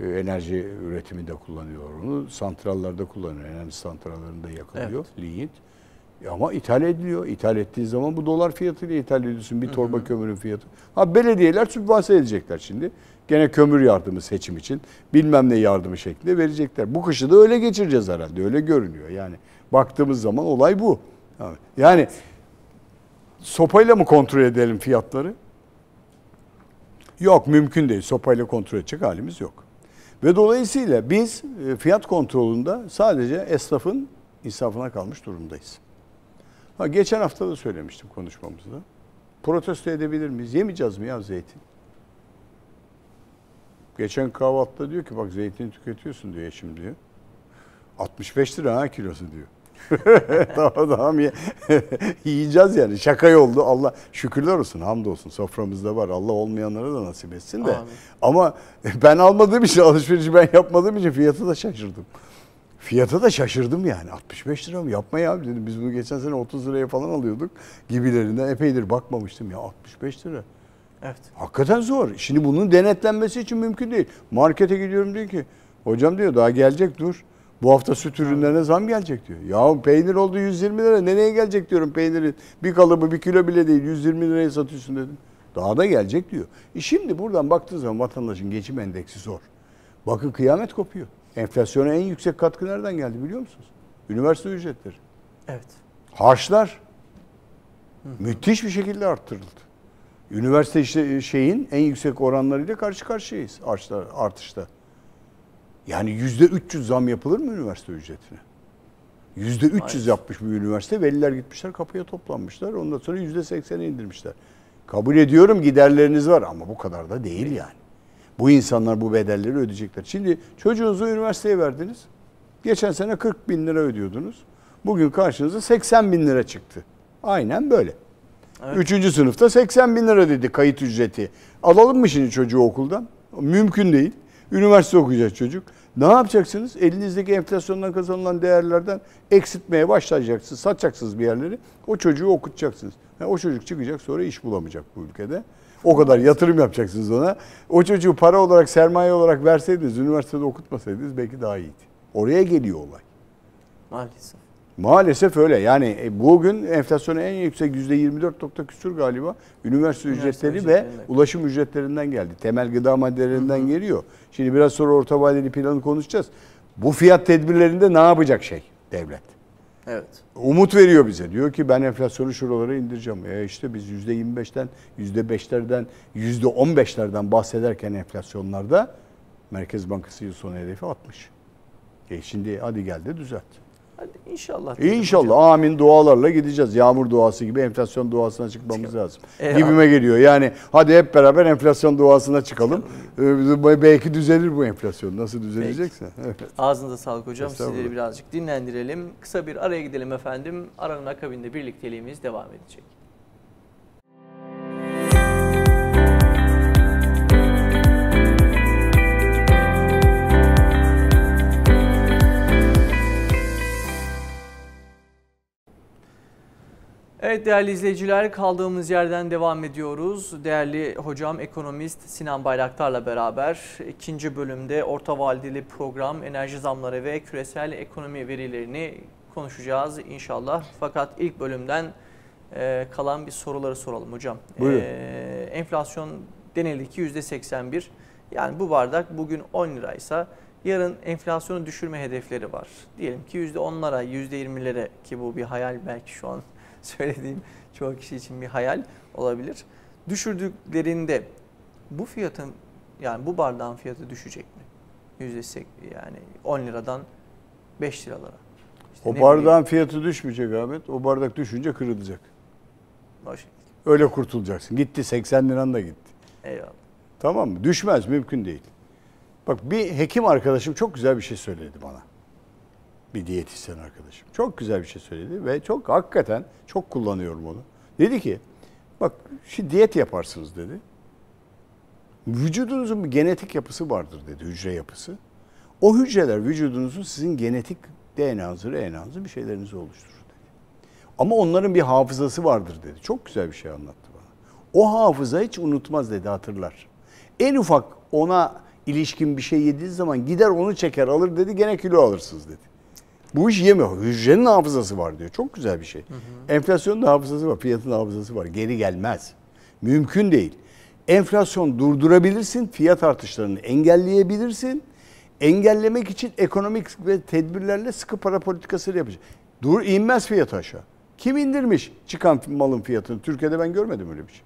Enerji üretiminde kullanıyorlar onu. Santrallerde kullanıyor. Enerji santrallerinde yakılıyor lignit. Ama ithal ediliyor. İthal ettiği zaman bu dolar fiyatıyla ithal ediyorsun. Bir torba kömürün fiyatı. Belediyeler sübvanse edecekler şimdi. Gene kömür yardımı seçim için bilmem ne yardımı şeklinde verecekler. Bu kışı da öyle geçireceğiz herhalde. Öyle görünüyor. Yani baktığımız zaman olay bu. Yani sopayla mı kontrol edelim fiyatları? Yok, mümkün değil. Sopayla kontrol edecek halimiz yok. Ve dolayısıyla biz fiyat kontrolünde sadece esnafın insafına kalmış durumdayız. Geçen hafta da söylemiştim konuşmamızda. Protesto edebilir miyiz? Yemeyeceğiz mi ya zeytin? Geçen kahvaltıda diyor ki bak zeytin tüketiyorsun diyor eşim diyor. 65 lira kilosu diyor. Tamam yiyeceğiz yani. Şaka oldu. Allah şükürler olsun, hamdolsun. Soframızda var. Allah olmayanlara da nasip etsin de. Amin. Ama ben almadığım için, alışverişi ben yapmadığım için fiyatı da şaşırdım. Fiyata da şaşırdım yani. 65 lira mı? Yapma ya dedim. Biz bunu geçen sene 30 liraya falan alıyorduk. Gibilerinden epeydir bakmamıştım ya. 65 lira. Evet. Hakikaten zor. Şimdi bunun denetlenmesi için mümkün değil. Markete gidiyorum diyor ki hocam diyor daha gelecek dur. Bu hafta süt ürünlerine zam gelecek diyor. Ya peynir oldu 120 lira. Nereye gelecek diyorum peynirin. Bir kalıbı 1 kilo bile değil 120 liraya satıyorsun dedim. Daha da gelecek diyor. Şimdi buradan baktığı zaman vatandaşın geçim endeksi zor. Bakın kıyamet kopuyor. Enflasyona en yüksek katkı nereden geldi biliyor musunuz? Üniversite ücretleri. Evet. Harçlar. Müthiş bir şekilde arttırıldı. Üniversite işte en yüksek oranlarıyla karşı karşıyayız artışta. Yani %300 zam yapılır mı üniversite ücretine? %300 yapmış bir üniversite. Veliler gitmişler kapıya toplanmışlar. Ondan sonra %80'e indirmişler. Kabul ediyorum giderleriniz var ama bu kadar da değil yani. Bu insanlar bu bedelleri ödeyecekler. Şimdi çocuğunuzu üniversiteye verdiniz. Geçen sene 40 bin lira ödüyordunuz. Bugün karşınıza 80 bin lira çıktı. Aynen böyle. Evet. 3. sınıfta 80 bin lira dedi kayıt ücreti. Alalım mı şimdi çocuğu okuldan? Mümkün değil. Üniversite okuyacak çocuk. Ne yapacaksınız? Elinizdeki enflasyondan kazanılan değerlerden eksiltmeye başlayacaksınız. Satacaksınız bir yerleri. O çocuğu okutacaksınız. Yani o çocuk çıkacak sonra iş bulamayacak bu ülkede. O kadar yatırım yapacaksınız ona. O çocuğu para olarak, sermaye olarak verseydiniz, üniversitede okutmasaydınız belki daha iyiydi. Oraya geliyor olay. Maalesef. Maalesef öyle. Yani bugün enflasyonu en yüksek %24 küsur galiba üniversite ücretleri ve ulaşım ücretlerinden geldi. Temel gıda maddelerinden geliyor. Şimdi biraz sonra orta vadeli planı konuşacağız. Bu fiyat tedbirlerinde ne yapacak devlet? Evet. Umut veriyor bize. Diyor ki ben enflasyonu şuralara indireceğim. İşte biz %25'ten, %5'lerden, %15'lerden bahsederken enflasyonlarda Merkez Bankası yıl sonu hedefi 60. Şimdi hadi gel de düzelt. Hadi inşallah. İnşallah. Amin dualarla gideceğiz. Yağmur duası gibi enflasyon duasına çıkmamız lazım. Gibime geliyor. Yani hadi hep beraber enflasyon duasına çıkalım. Belki düzelir bu enflasyon. Nasıl düzelecekse. Evet. Ağzınıza sağlık hocam. Sizleri birazcık dinlendirelim. Kısa bir araya gidelim efendim. Aranın akabinde birlikteliğimiz devam edecek. Evet değerli izleyiciler, kaldığımız yerden devam ediyoruz. Değerli hocam ekonomist Sinan Bayraktar'la beraber ikinci bölümde orta vadeli program, enerji zamları ve küresel ekonomi verilerini konuşacağız inşallah. Fakat ilk bölümden kalan bir soruları soralım hocam. Enflasyon denildi ki %81. Yani bu bardak bugün 10 liraysa yarın enflasyonu düşürme hedefleri var. Diyelim ki %10'lara, %20'lere ki bu bir hayal belki şu an. Söylediğim çoğu kişi için bir hayal olabilir. Düşürdüklerinde bu fiyatın yani bu bardağın fiyatı düşecek mi? Yani 10 liradan 5 liralara. İşte o bardağın fiyatı düşmeyecek Ahmet. O bardak düşünce kırılacak. Öyle kurtulacaksın. Gitti 80 liran da gitti. Eyvallah. Tamam mı? Düşmez, mümkün değil. Bak bir hekim arkadaşım çok güzel bir şey söyledi bana. Bir diyetisyen arkadaşım. Çok güzel bir şey söyledi ve hakikaten çok kullanıyorum onu. Dedi ki bak şu diyet yaparsınız dedi. Vücudunuzun bir genetik yapısı vardır dedi, hücre yapısı. O hücreler vücudunuzun sizin genetik DNA'nızı, RNA'nızı bir şeylerinizi oluşturur dedi. Ama onların bir hafızası vardır dedi. Çok güzel bir şey anlattı bana. O hafıza hiç unutmaz dedi, hatırlar. En ufak ona ilişkin bir şey yediğiniz zaman gider onu çeker alır dedi, gene kilo alırsınız dedi. Bu iş yemiyor. Hücrenin hafızası var diyor. Çok güzel bir şey. Enflasyonun da hafızası var, fiyatın da hafızası var. Geri gelmez. Mümkün değil. Enflasyon durdurabilirsin, fiyat artışlarını engelleyebilirsin. Engellemek için ekonomik ve tedbirlerle sıkı para politikasıyla yapacaksın. İnmez fiyat aşağı. Kim indirmiş çıkan malın fiyatını? Türkiye'de ben görmedim öyle bir şey.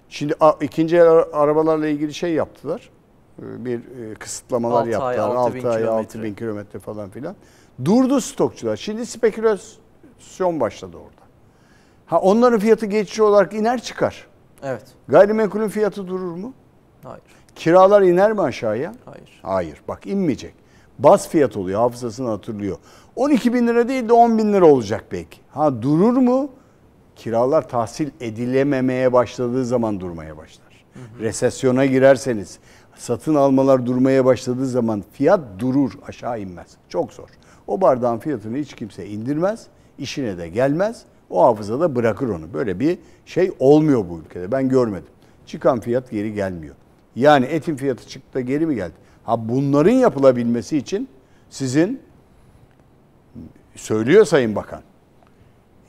Şimdi ikinci el arabalarla ilgili şey yaptılar. Bir kısıtlamalar yaptılar. 6 ay, 6.000 kilometre falan filan. Durdu stokçular. Şimdi spekülasyon başladı orada. Onların fiyatı geçici olarak iner çıkar. Evet. Gayrimenkulün fiyatı durur mu? Hayır. Kiralar iner mi aşağıya? Hayır. Hayır. Bak inmeyecek. Baz fiyat oluyor. Hafızasını hatırlıyor. 12 bin lira değil de 10 bin lira olacak belki. Durur mu? Kiralar tahsil edilememeye başladığı zaman durmaya başlar. Resesyona girerseniz, satın almalar durmaya başladığı zaman fiyat durur, aşağı inmez. Çok zor. O bardağın fiyatını hiç kimse indirmez, işine de gelmez. O hafızada bırakır onu. Böyle bir şey olmuyor bu ülkede. Ben görmedim. Çıkan fiyat geri gelmiyor. Yani etin fiyatı çıktı da geri mi geldi? Bunların yapılabilmesi için sizin, söylüyor Sayın Bakan,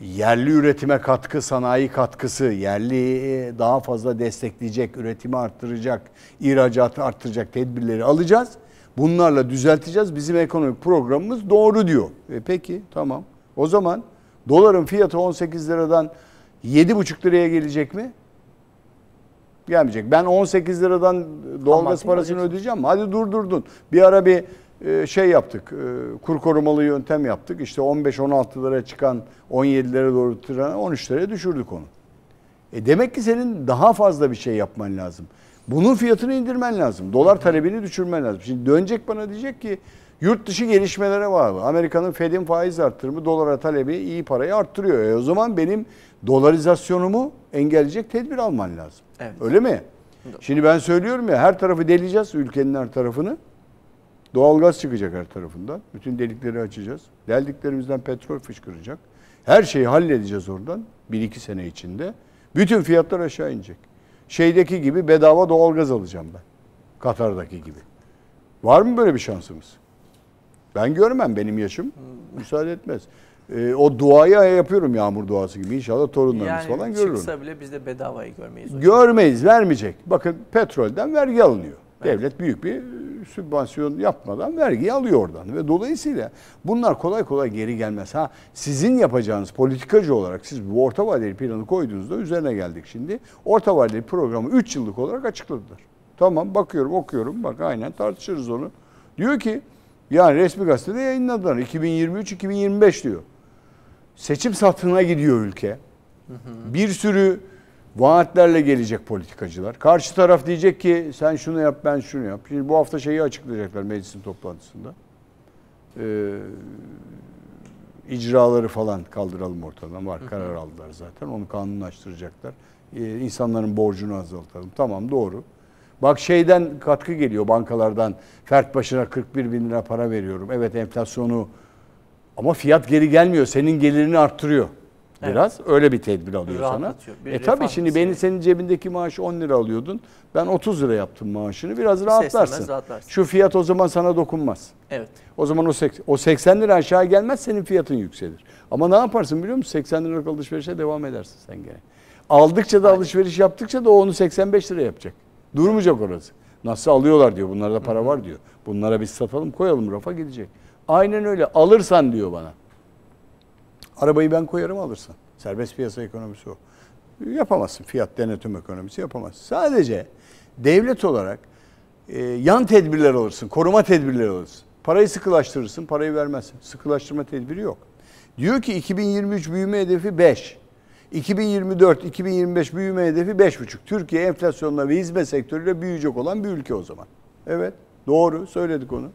yerli üretime katkı, sanayi katkısı, yerli daha fazla destekleyecek, üretimi arttıracak, ihracatı arttıracak tedbirleri alacağız. Bunlarla düzelteceğiz. Bizim ekonomik programımız doğru diyor. Peki tamam. O zaman doların fiyatı 18 liradan 7,5 liraya gelecek mi? Gelmeyecek. Ben 18 liradan doğalgaz parasını ödeyeceğim mi? Hadi durdurdun. Bir ara bir şey yaptık. Kur korumalı yöntem yaptık. İşte 15-16 lira çıkan 17 lira doğru tırana 13 liraya düşürdük onu. Demek ki senin daha fazla bir şey yapman lazım. Bunun fiyatını indirmen lazım. Dolar talebini düşürmen lazım. Şimdi dönecek bana diyecek ki yurt dışı gelişmelere bağlı. Amerika'nın Fed'in faiz arttırımı dolara talebi iyi parayı arttırıyor. O zaman benim dolarizasyonumu engelleyecek tedbir alman lazım. Evet. Öyle mi? Şimdi ben söylüyorum ya, her tarafı deleceğiz, ülkenin her tarafını. Doğalgaz çıkacak her tarafından. Bütün delikleri açacağız. Deldiklerimizden petrol fışkıracak. Her şeyi halledeceğiz oradan 1-2 sene içinde. Bütün fiyatlar aşağı inecek. Şeydeki gibi bedava doğalgaz alacağım ben. Katar'daki gibi. Var mı böyle bir şansımız? Ben görmem, benim yaşım müsaade etmez. O duayı yapıyorum, yağmur duası gibi. İnşallah torunlarımız yani falan görür onu. çıksa bile biz de bedavayı görmeyiz hocam. Görmeyiz, vermeyecek. Bakın petrolden vergi alınıyor. Evet. Devlet büyük bir sübvansiyon yapmadan vergiyi alıyor oradan. Ve dolayısıyla bunlar kolay kolay geri gelmez. Ha, sizin yapacağınız politikacı olarak siz bu orta vadeli planı koyduğunuzda üzerine geldik şimdi. Orta vadeli programı 3 yıllık olarak açıkladılar. Tamam, bakıyorum, okuyorum. Bak aynen tartışırız onu. Diyor ki yani resmi gazetede yayınladılar. 2023-2025 diyor. Seçim satına gidiyor ülke. Bir sürü vaatlerle gelecek politikacılar. Karşı taraf diyecek ki sen şunu yap, ben şunu yap. Şimdi bu hafta şeyi açıklayacaklar meclisin toplantısında. İcraları falan kaldıralım ortadan. Var, karar aldılar zaten. Onu kanunlaştıracaklar. İnsanların borcunu azaltalım. Tamam, doğru. Bak şeyden katkı geliyor bankalardan. Fert başına 41 bin lira para veriyorum. Evet, enflasyonu ama fiyat geri gelmiyor. Senin gelirini arttırıyor. Biraz öyle bir tedbir alıyor sana. Tabii şimdi senin cebindeki maaşı 10 lira alıyordun. Ben 30 lira yaptım maaşını. Biraz rahatlarsın. Şu fiyat o zaman sana dokunmaz. Evet. O zaman o 80 lira aşağı gelmez, senin fiyatın yükselir. Ama ne yaparsın biliyor musun? 80 liralık alışverişe devam edersin sen gene. Aldıkça da alışveriş yaptıkça da o onu 85 lira yapacak. Durmayacak orası. Nasıl alıyorlar diyor. Bunlarda para var diyor. Bunlara biz satalım, koyalım rafa, gidecek. Aynen öyle. Alırsan diyor bana. Arabayı ben koyarım, alırsan. Serbest piyasa ekonomisi o. Yapamazsın. Fiyat denetim ekonomisi yapamazsın. Sadece devlet olarak yan tedbirler alırsın. Koruma tedbirleri alırsın. Parayı sıkılaştırırsın, parayı vermezsin. Sıkılaştırma tedbiri yok. Diyor ki 2023 büyüme hedefi 5. 2024-2025 büyüme hedefi 5,5. Türkiye enflasyonla ve hizmet sektörüyle büyüyecek olan bir ülke o zaman. Evet, doğru, söyledik onu.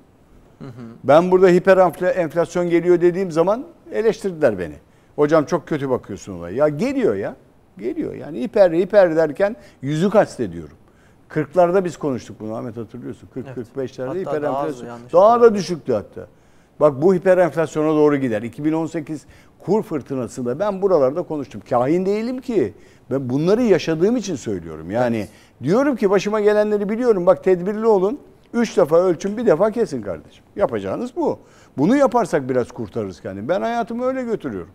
Ben burada hiper enflasyon geliyor dediğim zaman eleştirdiler beni. Hocam çok kötü bakıyorsun olaya. Ya geliyor ya. Geliyor yani hiper derken yüzü kastediyorum. 40'larda biz konuştuk bunu, Ahmet, hatırlıyorsun. 40-45'lerde hiper enflasyon. Daha da düşüktü hatta. Bak bu hiper enflasyona doğru gider. 2018 kur fırtınasında ben buralarda konuştum. Kahin değilim ki. Ben bunları yaşadığım için söylüyorum. Yani diyorum ki başıma gelenleri biliyorum. Bak tedbirli olun. 3 defa ölçün, bir defa kesin kardeşim. Yapacağınız bu. Bunu yaparsak biraz kurtarırız kendimi. Ben hayatımı öyle götürüyorum.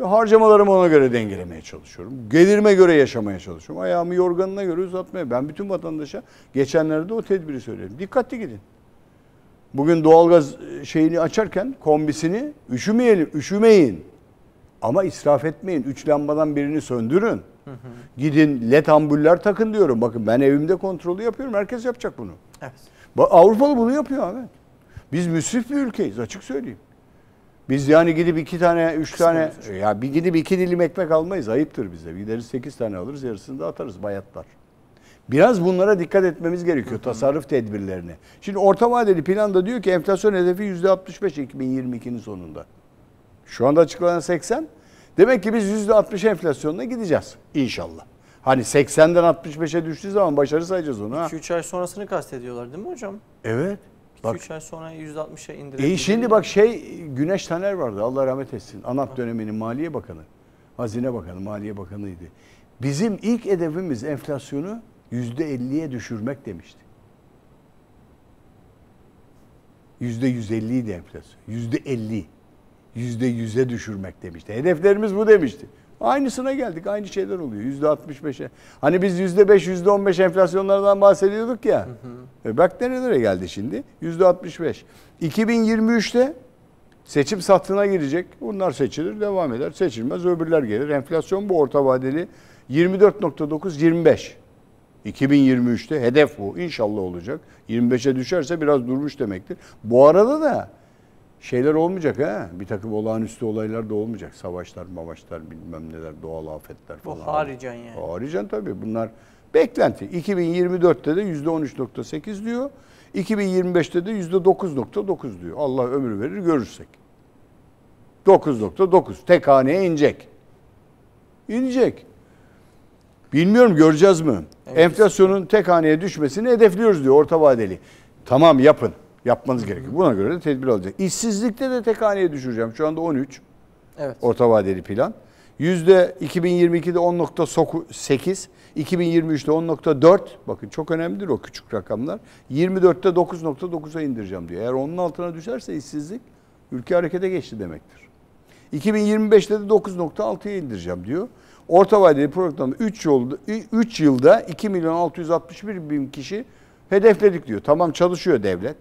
Harcamalarımı ona göre dengelemeye çalışıyorum. Gelirime göre yaşamaya çalışıyorum. Ayağımı yorganına göre uzatmaya. Ben bütün vatandaşa geçenlerde o tedbiri söyledim. Dikkatli gidin. Bugün doğalgaz şeyini açarken kombisini üşümeyin. Ama israf etmeyin. 3 lambadan birini söndürün. Gidin led ambuller takın diyorum. Bakın ben evimde kontrolü yapıyorum. Herkes yapacak bunu. Evet. Avrupalı bunu yapıyor abi. Biz müsrif bir ülkeyiz, açık söyleyeyim. Biz yani gidip 2 tane, 3 tane, ya bir gidip 2 dilim ekmek almayız. Ayıptır bize. Gideriz 8 tane alırız, yarısını da atarız, bayatlar. Biraz bunlara dikkat etmemiz gerekiyor, tasarruf tedbirlerine. Şimdi orta vadeli planda diyor ki enflasyon hedefi %65 2022'nin sonunda. Şu anda açıklanan 80. Demek ki biz %60 enflasyonla gideceğiz inşallah. Hani 80'den 65'e düştüğü zaman başarı sayacağız onu. 2-3 ay sonrasını kastediyorlar değil mi hocam? Evet. 2-3 ay sonra %60'a indirebilir. Şimdi bak Güneş Taner vardı, Allah rahmet etsin. ANAP döneminin Maliye Bakanı, Hazine Bakanı, Maliye Bakanı'ydı. Bizim ilk hedefimiz enflasyonu %50'ye düşürmek demişti. %150'ydi enflasyon. %50. %100'e düşürmek demişti. Hedeflerimiz bu demişti. Aynısına geldik. Aynı şeyler oluyor. %65'e. Hani biz %5, %15 enflasyonlardan bahsediyorduk ya. Bak nerelere geldi şimdi. %65. 2023'te seçim sattığına girecek. Bunlar seçilir, devam eder. Seçilmez, öbürler gelir. Enflasyon bu orta vadeli 24.9-25. 2023'te hedef bu. İnşallah olacak. 25'e düşerse biraz durmuş demektir. Bu arada da şeyler olmayacak ha. Bir takım olağanüstü olaylar da olmayacak. Savaşlar, mavaşlar, bilmem neler, doğal afetler falan. Bu haricen yani. Haricen tabii. Bunlar beklenti. 2024'te de %13.8 diyor. 2025'te de %9.9 diyor. Allah ömür verir görürsek. 9.9. Tek haneye inecek. İnecek. Bilmiyorum, göreceğiz mi? Evet. Enflasyonun tek haneye düşmesini hedefliyoruz diyor orta vadeli. Tamam, yapın. Yapmanız gerekiyor. Buna göre de tedbir alacak. İşsizlikte de tek haneye düşüreceğim. Şu anda 13. Evet. Orta vadeli plan. 2022'de 10.8, 2023'te 10.4. Bakın çok önemlidir o küçük rakamlar. 24'te 9.9'a indireceğim diyor. Eğer onun altına düşerse işsizlik ülke harekete geçti demektir. 2025'te de 9.6'ya indireceğim diyor. Orta vadeli programda 3 yılda 2 milyon 661 bin kişi hedefledik diyor. Tamam, çalışıyor devlet.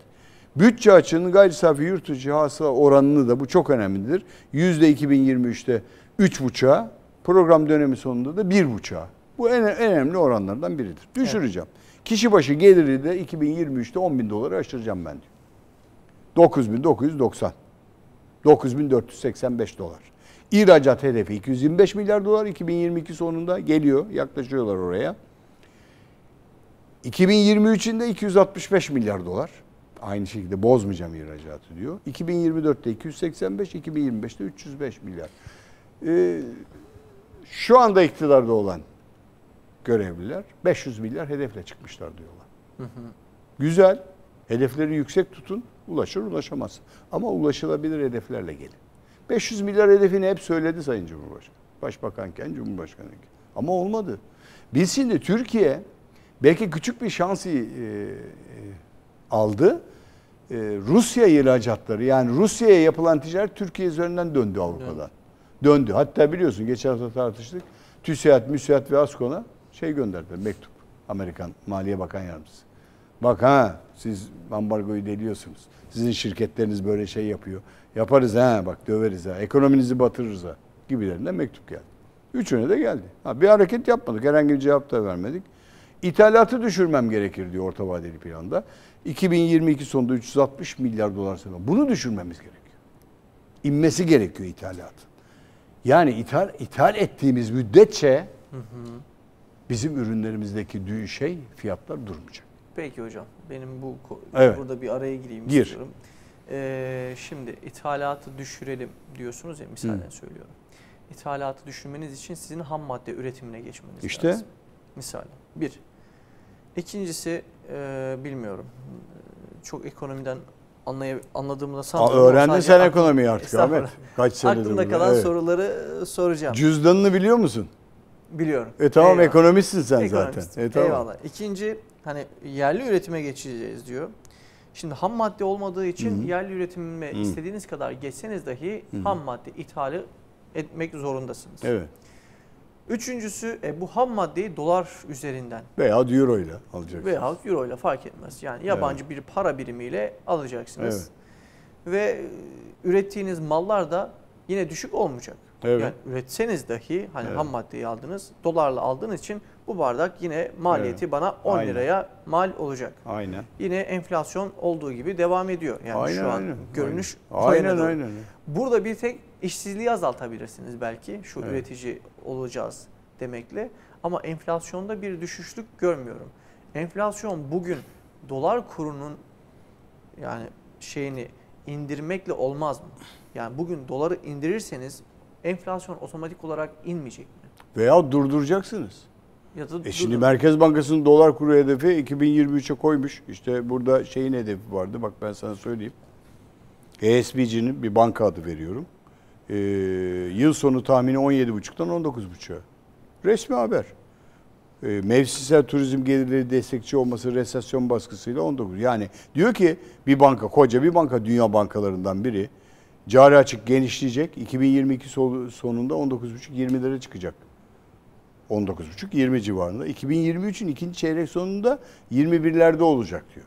Bütçe açığının gayri safi yurt içi hasıla oranını da, bu çok önemlidir, %2023'te 3,5'a, program dönemi sonunda da 1,5'a. Bu en önemli oranlardan biridir. Düşüreceğim. Evet. Kişi başı geliri de 2023'te 10 bin doları aşıracağım ben diyor. 9.990. 9.485 dolar. İhracat hedefi 225 milyar dolar 2022 sonunda geliyor. Yaklaşıyorlar oraya. 2023'inde de 265 milyar dolar. Aynı şekilde bozmayacağım ihracatı diyor. 2024'te 285, 2025'te 305 milyar. Şu anda iktidarda olan görevliler 500 milyar hedefle çıkmışlar diyorlar. Hı hı. Güzel. Hedefleri yüksek tutun. Ulaşır ulaşamaz. Ama ulaşılabilir hedeflerle gelin. 500 milyar hedefini hep söyledi Sayın Cumhurbaşkanı. Başbakanken, Cumhurbaşkanıyken. Ama olmadı. Biz şimdi Türkiye belki küçük bir şans aldı. Rusya ihracatları, yani Rusya'ya yapılan ticaret Türkiye üzerinden döndü Avrupa'dan. Döndü. Hatta biliyorsun geçen hafta tartıştık. TÜSİAD, MÜSİAD ve ASKON'a gönderdiler, mektup. Amerikan Maliye Bakan Yardımcısı. Bak siz ambargoyu deliyorsunuz. Sizin şirketleriniz böyle şey yapıyor. Yaparız bak döveriz ekonominizi batırırız gibilerinden mektup geldi. Üçüne de geldi. Bir hareket yapmadık. Herhangi bir cevap da vermedik. İthalatı düşürmem gerekir diyor orta vadeli planda. 2022 sonunda 360 milyar dolar seviyesi. Bunu düşürmemiz gerekiyor. İnmesi gerekiyor ithalatın. Yani ithal ettiğimiz müddetçe bizim ürünlerimizdeki fiyatlar durmayacak. Peki hocam, benim evet, burada bir araya gireyim istiyorum. Şimdi ithalatı düşürelim diyorsunuz ya, misalen söylüyorum. İthalatı düşürmeniz için sizin ham madde üretimine geçmeniz lazım. Misal. Bir. İkincisi bilmiyorum. Çok ekonomiden anladığımı da sanmıyorum. Öğrendin sen ekonomiyi artık Ahmet. Kaç senedir aklımda kalan soruları soracağım. Cüzdanını biliyor musun? Biliyorum. Tamam, ekonomistsin sen zaten. Tamam. Eyvallah. İkinci, hani yerli üretime geçeceğiz diyor. Şimdi ham madde olmadığı için yerli üretime istediğiniz kadar geçseniz dahi ham madde ithali etmek zorundasınız. Evet. Üçüncüsü bu ham maddeyi dolar üzerinden veya euro ile alacaksınız. Veya euro ile fark etmez. Yani yabancı bir para birimiyle alacaksınız. Evet. Ve ürettiğiniz mallar da yine düşük olmayacak. Evet. Yani üretseniz dahi ham maddeyi aldınız, dolarla aldığınız için bu bardak yine maliyeti bana 10 liraya mal olacak. Aynen. Yine enflasyon olduğu gibi devam ediyor. Yani şu an görünüş aynen. Burada bir tek işsizliği azaltabilirsiniz belki şu üretici olacağız demekle, ama enflasyonda bir düşüşlük görmüyorum. Enflasyon bugün dolar kurunun yani indirmekle olmaz mı? Yani bugün doları indirirseniz enflasyon otomatik olarak inmeyecek mi? Veya durduracaksınız. Şimdi Merkez Bankası'nın dolar kuru hedefi 2023'e koymuş. İşte burada hedefi vardı. Bak ben sana söyleyeyim. ESBC'nin bir banka adı veriyorum. Yıl sonu tahmini 17,5'tan 19,5'a. Resmi haber. Mevsimsel turizm gelirleri destekçi olması resesyon baskısıyla 19. Yani diyor ki bir banka, koca bir banka, dünya bankalarından biri, cari açık genişleyecek. 2022 sonunda 19,5-20'lere çıkacak. 19,5-20 civarında. 2023'ün ikinci çeyrek sonunda 21'lerde olacak diyor.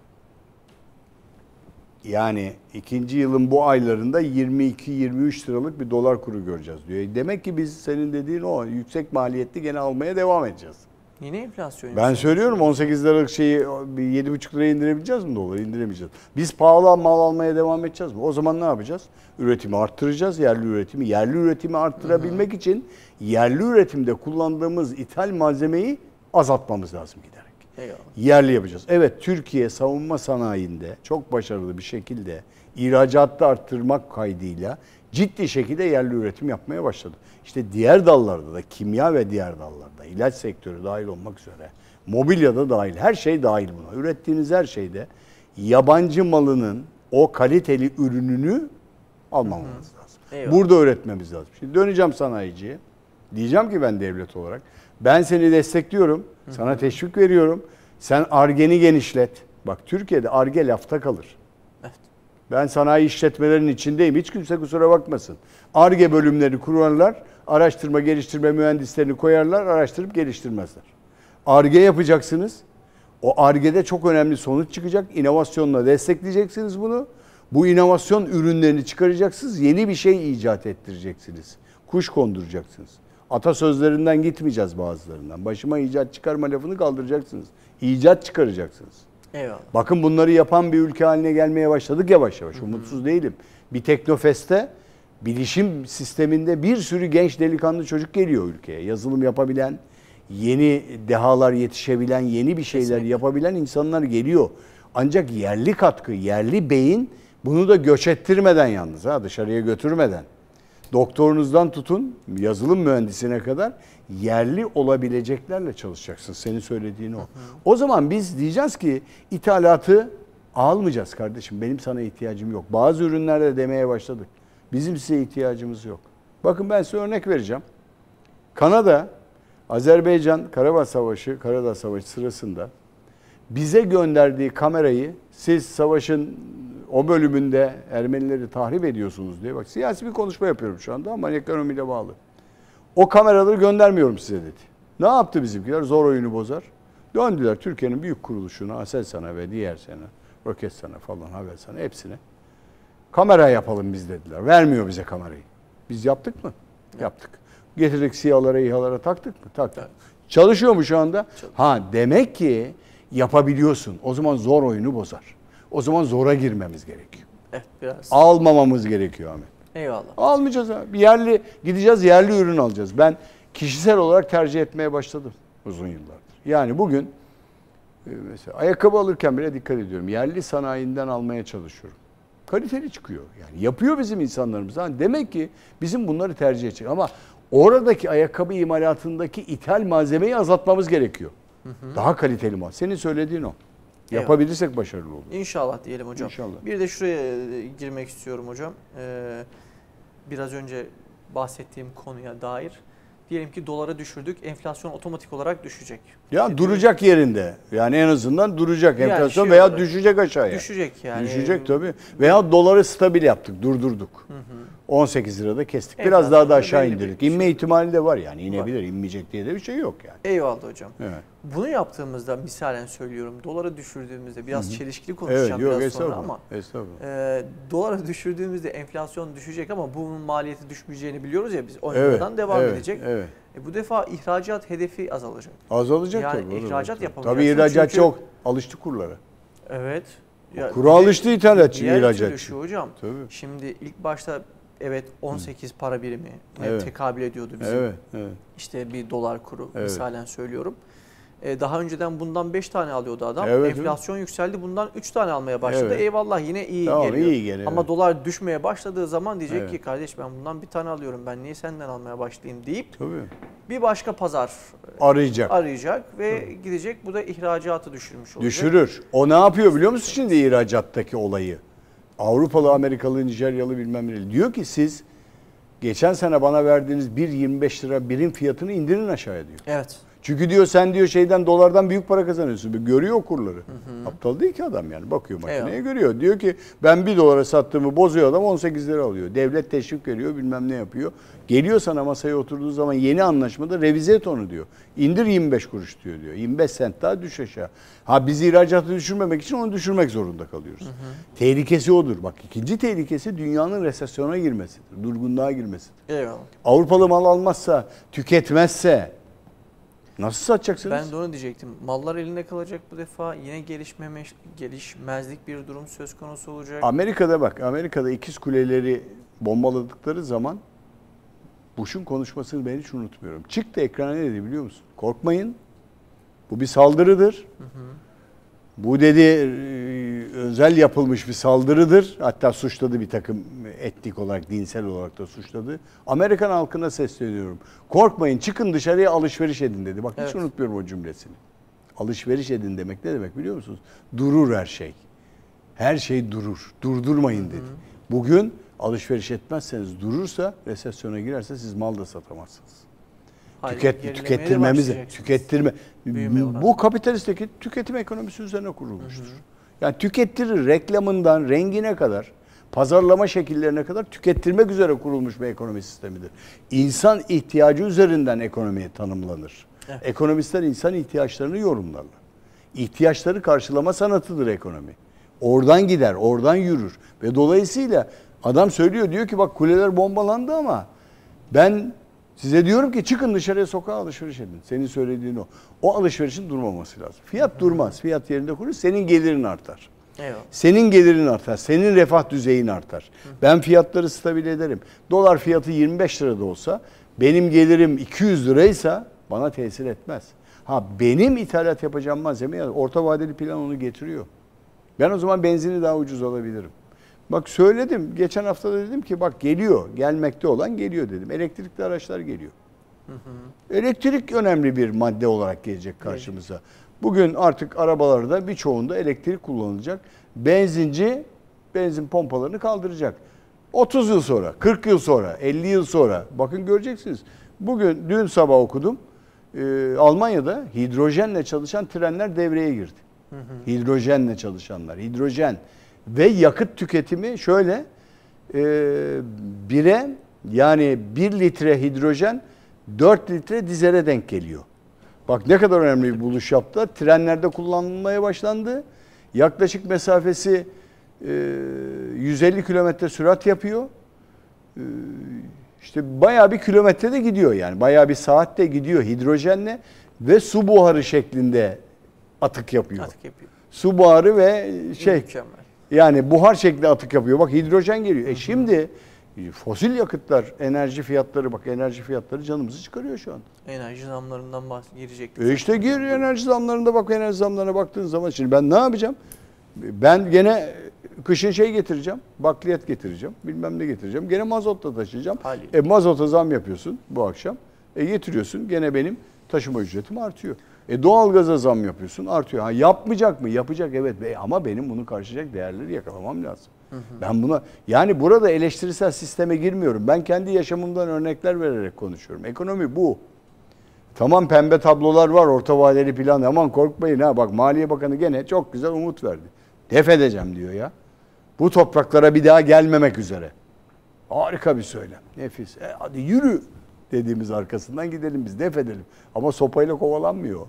Yani ikinci yılın bu aylarında 22-23 liralık bir dolar kuru göreceğiz diyor. Demek ki biz senin dediğin o yüksek maliyetli gene almaya devam edeceğiz. Yine enflasyon. Ben söylüyorum 18 liralık 7,5 liraya indirebileceğiz mi doları? İndiremeyeceğiz. Biz pahalı mal almaya devam edeceğiz mi? O zaman ne yapacağız? Üretimi arttıracağız, yerli üretimi. Yerli üretimi arttırabilmek için yerli üretimde kullandığımız ithal malzemeyi azaltmamız lazım giderek. Eyvallah. Yerli yapacağız. Evet, Türkiye savunma sanayinde çok başarılı bir şekilde ihracatta arttırmak kaydıyla ciddi şekilde yerli üretim yapmaya başladı. İşte diğer dallarda da, kimya ve diğer dallarda, ilaç sektörü dahil olmak üzere, mobilyada dahil, her şey dahil buna. Ürettiğiniz her şeyde yabancı malının o kaliteli ürününü almamamız lazım. Eyvallah. Burada üretmemiz lazım. Şimdi döneceğim sanayiciye. Diyeceğim ki ben devlet olarak ben seni destekliyorum. Sana teşvik veriyorum. Sen Ar-Ge'ni genişlet. Bak Türkiye'de Ar-Ge lafta kalır. Evet. Ben sanayi işletmelerinin içindeyim. Hiç kimse kusura bakmasın. Ar-Ge bölümleri kurarlar. Araştırma, geliştirme mühendislerini koyarlar. Araştırıp geliştirmezler. Ar-Ge yapacaksınız. O Ar-Ge'de çok önemli sonuç çıkacak. İnovasyonla destekleyeceksiniz bunu. Bu inovasyon ürünlerini çıkaracaksınız. Yeni bir şey icat ettireceksiniz. Kuş konduracaksınız. Atasözlerinden gitmeyeceğiz bazılarından. Başıma icat çıkarma lafını kaldıracaksınız. İcat çıkaracaksınız. Eyvallah. Bakın bunları yapan bir ülke haline gelmeye başladık yavaş yavaş. Umutsuz değilim. Bir Teknofest'te bilişim sisteminde bir sürü genç delikanlı çocuk geliyor ülkeye. Yazılım yapabilen, yeni dehalar yetişebilen, yeni bir şeyler Kesinlikle. yapabilen insanlar geliyor. Ancak yerli katkı, yerli beyin bunu da göç ettirmeden yalnız dışarıya götürmeden. Doktorunuzdan tutun yazılım mühendisine kadar yerli olabileceklerle çalışacaksın. Senin söylediğin o. O zaman biz diyeceğiz ki ithalatı almayacağız kardeşim. Benim sana ihtiyacım yok. Bazı ürünlerde demeye başladık. Bizim size ihtiyacımız yok. Bakın ben size örnek vereceğim. Kanada, Azerbaycan Karabağ Savaşı sırasında bize gönderdiği kamerayı siz savaşın o bölümünde Ermenileri tahrip ediyorsunuz diye. Bak siyasi bir konuşma yapıyorum şu anda ama ekonomiyle bağlı. O kameraları göndermiyorum size dedi. Ne yaptı bizimkiler? Zor oyunu bozar. Döndüler Türkiye'nin büyük kuruluşuna, Aselsan'a ve diğer sana, Roketsan'a falan, Havelsan'a hepsine. Kamera yapalım biz dediler. Vermiyor bize kamerayı. Biz yaptık mı? Yaptık. Getirdik SİHA'lara, İHA'lara taktık mı? Taktık. Evet. Çalışıyor mu şu anda? Demek ki yapabiliyorsun. O zaman zor oyunu bozar. O zaman zora girmemiz gerekiyor. Evet biraz. Almamamız gerekiyor Ahmet. Eyvallah. Almayacağız abi. Gideceğiz yerli ürün alacağız. Ben kişisel olarak tercih etmeye başladım uzun yıllardır. Yani bugün mesela ayakkabı alırken bile dikkat ediyorum. Yerli sanayinden almaya çalışıyorum. Kaliteli çıkıyor. Yani yapıyor bizim insanlarımız. Yani demek ki bizim bunları tercih edecek. Ama oradaki ayakkabı imalatındaki ithal malzemeyi azaltmamız gerekiyor. Daha kaliteli mal. Senin söylediğin o. Yapabilirsek başarılı olur. İnşallah diyelim hocam. İnşallah. Bir de şuraya girmek istiyorum hocam. Biraz önce bahsettiğim konuya dair. Diyelim ki doları düşürdük, enflasyon otomatik olarak düşecek. Ya duracak yerinde. Yani en azından duracak Yani enflasyon şey veya olarak düşecek aşağıya. Düşecek yani. Düşecek tabii. Veya doları stabil yaptık, durdurduk. 18 lirada kestik. Biraz daha da aşağı indirdik. İnme ihtimali de var yani. İnebilir, inmeyecek diye de bir şey yok yani. Eyvallah hocam. Evet. Bunu yaptığımızda misalen söylüyorum, doları düşürdüğümüzde biraz çelişkili Evet, konuşacağım yok biraz sonra estağfurullah. ama Estağfurullah. doları düşürdüğümüzde enflasyon düşecek ama bunun maliyeti düşmeyeceğini biliyoruz ya biz. O yüzden devam edecek. Evet. Bu defa ihracat hedefi azalacak. Azalacak Yani tabii. ihracat yapamayacaksın. Tabii ihracat Çünkü- çok. Alıştı kurlara. Evet. Ya Kura alıştı ithalatçı, diğer ihracatçı. türlü şu hocam. Tabii. Şimdi ilk başta evet 18 para birimi Evet. tekabül ediyordu bizim. Evet, evet. İşte bir dolar kuru Evet. misalen söylüyorum. Daha önceden bundan 5 tane alıyordu adam. Evet, Enflasyon yükseldi. Bundan 3 tane almaya başladı. Evet. Eyvallah yine iyi Tamam, geliyor. iyi geliyor, Ama evet. dolar düşmeye başladığı zaman diyecek Evet. ki kardeş ben bundan bir tane alıyorum. Ben niye senden almaya başlayayım deyip Tabii. bir başka pazar Arayacak. ve gidecek. Bu da ihracatı düşürmüş olacak. Düşürür. O ne yapıyor biliyor musun şimdi ihracattaki olayı? Avrupalı, Amerikalı, Nijeryalı bilmem ne. Diyor ki siz geçen sene bana verdiğiniz 1.25 lira birim fiyatını indirin aşağıya diyor. Evet. Çünkü diyor sen diyor dolardan büyük para kazanıyorsun. Görüyor kurları. Aptal değil ki adam yani. Bakıyor makineye görüyor. Diyor ki ben 1 dolara sattığımı bozuyor adam 18 lira alıyor. Devlet teşvik veriyor bilmem ne yapıyor. Geliyor sana masaya oturduğu zaman yeni anlaşmada revize et onu diyor. İndir 25 kuruş diyor. 25 sent daha düş aşağı. Biz ihracatı düşürmemek için onu düşürmek zorunda kalıyoruz. Tehlikesi odur. Bak ikinci tehlikesi dünyanın resesyona girmesidir. Durgunluğa girmesidir. Eyvallah. Avrupalı mal almazsa, tüketmezse nasıl satacaksınız? Ben de onu diyecektim. Mallar elinde kalacak bu defa. Yine gelişmezlik bir durum söz konusu olacak. Amerika'da ikiz kuleleri bombaladıkları zaman Bush'un konuşmasını ben hiç unutmuyorum. Çıktı ekrana ne dedi biliyor musun? Korkmayın. Bu bir saldırıdır. Bu dedi özel yapılmış bir saldırıdır. Hatta suçladı bir takım etnik olarak, dinsel olarak da suçladı. Amerikan halkına sesleniyorum. Korkmayın çıkın dışarıya alışveriş edin dedi. Bak hiç unutmuyorum o cümlesini. Alışveriş edin demek ne demek biliyor musunuz? Durur her şey. Her şey durur. Durdurmayın dedi. Bugün alışveriş etmezseniz durursa, resesyona girerse siz mal da satamazsınız. Tükettirmemiz, Büyüme oranı. bu kapitalistteki tüketim ekonomisi üzerine kurulmuştur. Yani tükettirir, reklamından rengine kadar, pazarlama şekillerine kadar tükettirmek üzere kurulmuş bir ekonomi sistemidir. İnsan ihtiyacı üzerinden ekonomiye tanımlanır. Evet. Ekonomistler insan ihtiyaçlarını yorumlarlar. İhtiyaçları karşılama sanatıdır ekonomi. Oradan gider, oradan yürür. Ve dolayısıyla adam söylüyor, diyor ki bak kuleler bombalandı ama ben size diyorum ki çıkın dışarıya, sokağa alışveriş edin. Senin söylediğin o. O alışverişin durmaması lazım. Fiyat durmaz. Fiyat yerinde kurur. Senin gelirin artar. Eyvallah. Senin gelirin artar. Senin refah düzeyin artar. Ben fiyatları stabil ederim. Dolar fiyatı 25 lirada olsa benim gelirim 200 liraysa bana tesir etmez. Ha, benim ithalat yapacağım malzeme, orta vadeli plan onu getiriyor. Ben o zaman benzini daha ucuz alabilirim. Bak söyledim. Geçen hafta da dedim ki bak geliyor. Gelmekte olan geliyor dedim. Elektrikli araçlar geliyor. Elektrik önemli bir madde olarak gelecek karşımıza. Bugün artık arabalarda birçoğunda elektrik kullanılacak. Benzinci benzin pompalarını kaldıracak. 30 yıl sonra, 40 yıl sonra, 50 yıl sonra bakın göreceksiniz. Dün sabah okudum. Almanya'da hidrojenle çalışan trenler devreye girdi. Hidrojenle çalışanlar. Hidrojen ve yakıt tüketimi şöyle yani 1 litre hidrojen 4 litre dizele denk geliyor. Bak ne kadar önemli bir buluş yaptılar. Trenlerde kullanılmaya başlandı. Yaklaşık mesafesi 150 kilometre sürat yapıyor. İşte bayağı bir kilometrede gidiyor yani. Bayağı bir saatte gidiyor hidrojenle ve su buharı şeklinde atık yapıyor. Su buharı ve Mükemmel. yani buhar şeklinde atık yapıyor. Bak hidrojen geliyor. Şimdi fosil yakıtlar, enerji fiyatları canımızı çıkarıyor şu an. Enerji zamlarından girecek. İşte gir enerji zamlarında bak, enerji zamlarına baktığın zaman şimdi ben ne yapacağım? Ben gene kışın getireceğim, bakliyat getireceğim, bilmem ne getireceğim. Gene mazotla taşıyacağım. Mazota zam yapıyorsun bu akşam. Getiriyorsun, gene benim taşıma ücretim artıyor. Doğalgaza zam yapıyorsun, artıyor. Ha, yapmayacak mı? Yapacak, evet. Ama benim bunu karşılayacak değerleri yakalamam lazım. Ben buna, yani burada eleştirisel sisteme girmiyorum. Ben kendi yaşamımdan örnekler vererek konuşuyorum. Ekonomi bu. Tamam, pembe tablolar var, orta vadeli plan. Aman korkmayın ha, bak Maliye Bakanı gene çok güzel umut verdi. Def edeceğim diyor ya. Bu topraklara bir daha gelmemek üzere. Harika bir söylem. Nefis. Hadi yürü dediğimiz arkasından gidelim biz, def edelim. Ama sopayla kovalanmıyor.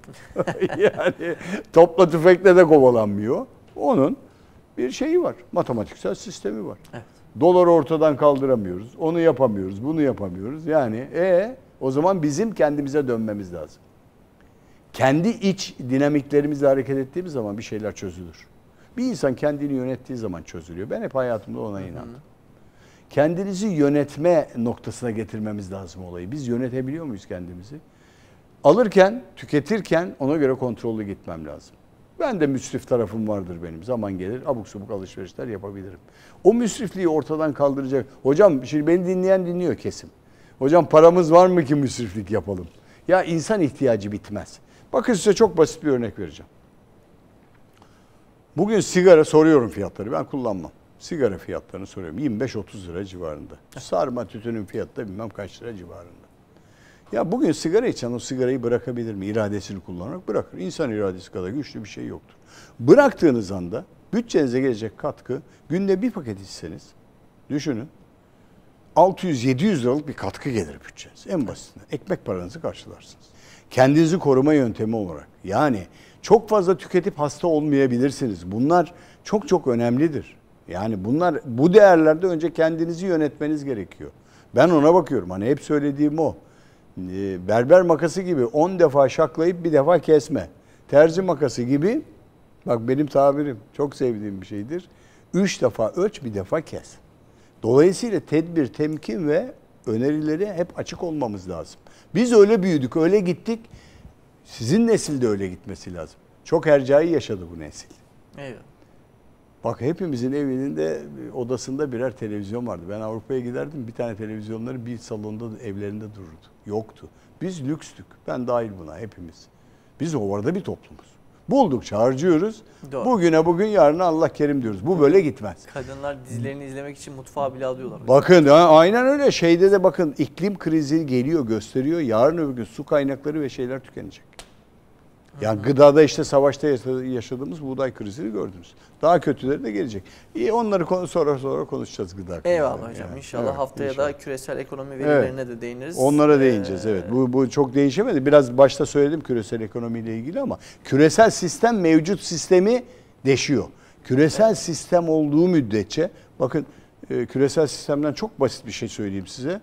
Yani topla tüfekle de kovalanmıyor. Onun bir şeyi var. Matematiksel sistemi var. Evet. Doları ortadan kaldıramıyoruz. Onu yapamıyoruz, bunu yapamıyoruz. Yani o zaman bizim kendimize dönmemiz lazım. Kendi iç dinamiklerimizle hareket ettiğimiz zaman bir şeyler çözülür. Bir insan kendini yönettiği zaman çözülüyor. Ben hep hayatımda ona inandım. Kendinizi yönetme noktasına getirmemiz lazım olayı. Biz yönetebiliyor muyuz kendimizi? Alırken, tüketirken ona göre kontrollü gitmem lazım. Ben de müsrif tarafım vardır benim. Zaman gelir abuk subuk alışverişler yapabilirim. O müsrifliği ortadan kaldıracak. Hocam şimdi beni dinliyor kesim. Hocam paramız var mı ki müsriflik yapalım? Ya insan ihtiyacı bitmez. Bakın size çok basit bir örnek vereceğim. Bugün sigara soruyorum fiyatları. Ben kullanmam. Sigara fiyatlarını soruyorum. 25-30 lira civarında. Sarma tütünün fiyatı da bilmem kaç lira civarında. Ya bugün sigara içen o sigarayı bırakabilir mi? İradesini kullanarak bırakır. İnsan iradesi kadar güçlü bir şey yoktur. Bıraktığınız anda bütçenize gelecek katkı, günde bir paket içseniz düşünün 600-700 liralık bir katkı gelir bütçenize. En basitinden ekmek paranızı karşılarsınız. Kendinizi koruma yöntemi olarak. Yani çok fazla tüketip hasta olmayabilirsiniz. Bunlar çok çok önemlidir. Yani bu değerlerde önce kendinizi yönetmeniz gerekiyor. Ben ona bakıyorum. Hani hep söylediğim o. Berber makası gibi 10 defa şaklayıp bir defa kesme. Terzi makası gibi, bak benim tabirim çok sevdiğim bir şeydir. 3 defa ölç, bir defa kes. Dolayısıyla tedbir, temkin ve önerileri hep açık olmamız lazım. Biz öyle büyüdük, öyle gittik. Sizin nesil de öyle gitmesi lazım. Çok hercai yaşadı bu nesil. Evet. Bak hepimizin evinde, odasında birer televizyon vardı. Ben Avrupa'ya giderdim, bir tane televizyonları bir salonda, evlerinde dururdu. Yoktu. Biz lükstük. Ben dahil buna, hepimiz. Biz orada bir toplumuz. Buldukça harcıyoruz. Doğru. Bugüne bugün, yarına Allah kerim diyoruz. Bu böyle gitmez. Kadınlar dizilerini izlemek için mutfağa bile alıyorlar. Bakın aynen öyle. Şeyde de bakın, iklim krizi geliyor, gösteriyor. Yarın öbür gün su kaynakları ve şeyler tükenecek. Yani gıdada işte savaşta yaşadığımız buğday krizini gördünüz. Daha kötüleri de gelecek. İyi, onları sonra konuşacağız, gıda krizini. Eyvallah hocam. Yani. İnşallah Evet, haftaya inşallah. da küresel ekonomi verilerine de değiniriz. Onlara değineceğiz, evet. Bu çok değişemedi. Biraz başta söyledim küresel ekonomiyle ilgili, ama küresel sistem mevcut sistemi deşiyor. Küresel sistem olduğu müddetçe, bakın küresel sistemden çok basit bir şey söyleyeyim size.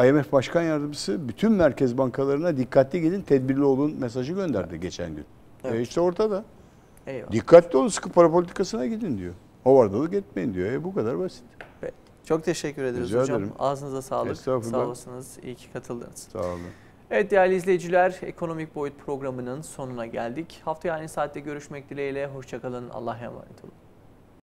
IMF Başkan Yardımcısı bütün merkez bankalarına dikkatli gelin, tedbirli olun mesajı gönderdi geçen gün. Evet. İşte ortada. Eyvallah. Dikkatli olun, sıkı para politikasına gidin diyor. Hovardalık etmeyin diyor. Bu kadar basit. Peki. Çok teşekkür ederiz Rica hocam. ederim. Ağzınıza sağlık. Estağfurullah. Sağ olasınız. İyi ki katıldınız. Sağ olun. Evet değerli izleyiciler, Ekonomik Boyut programının sonuna geldik. Haftaya aynı saatte görüşmek dileğiyle. Hoşça kalın. Allah'a emanet olun.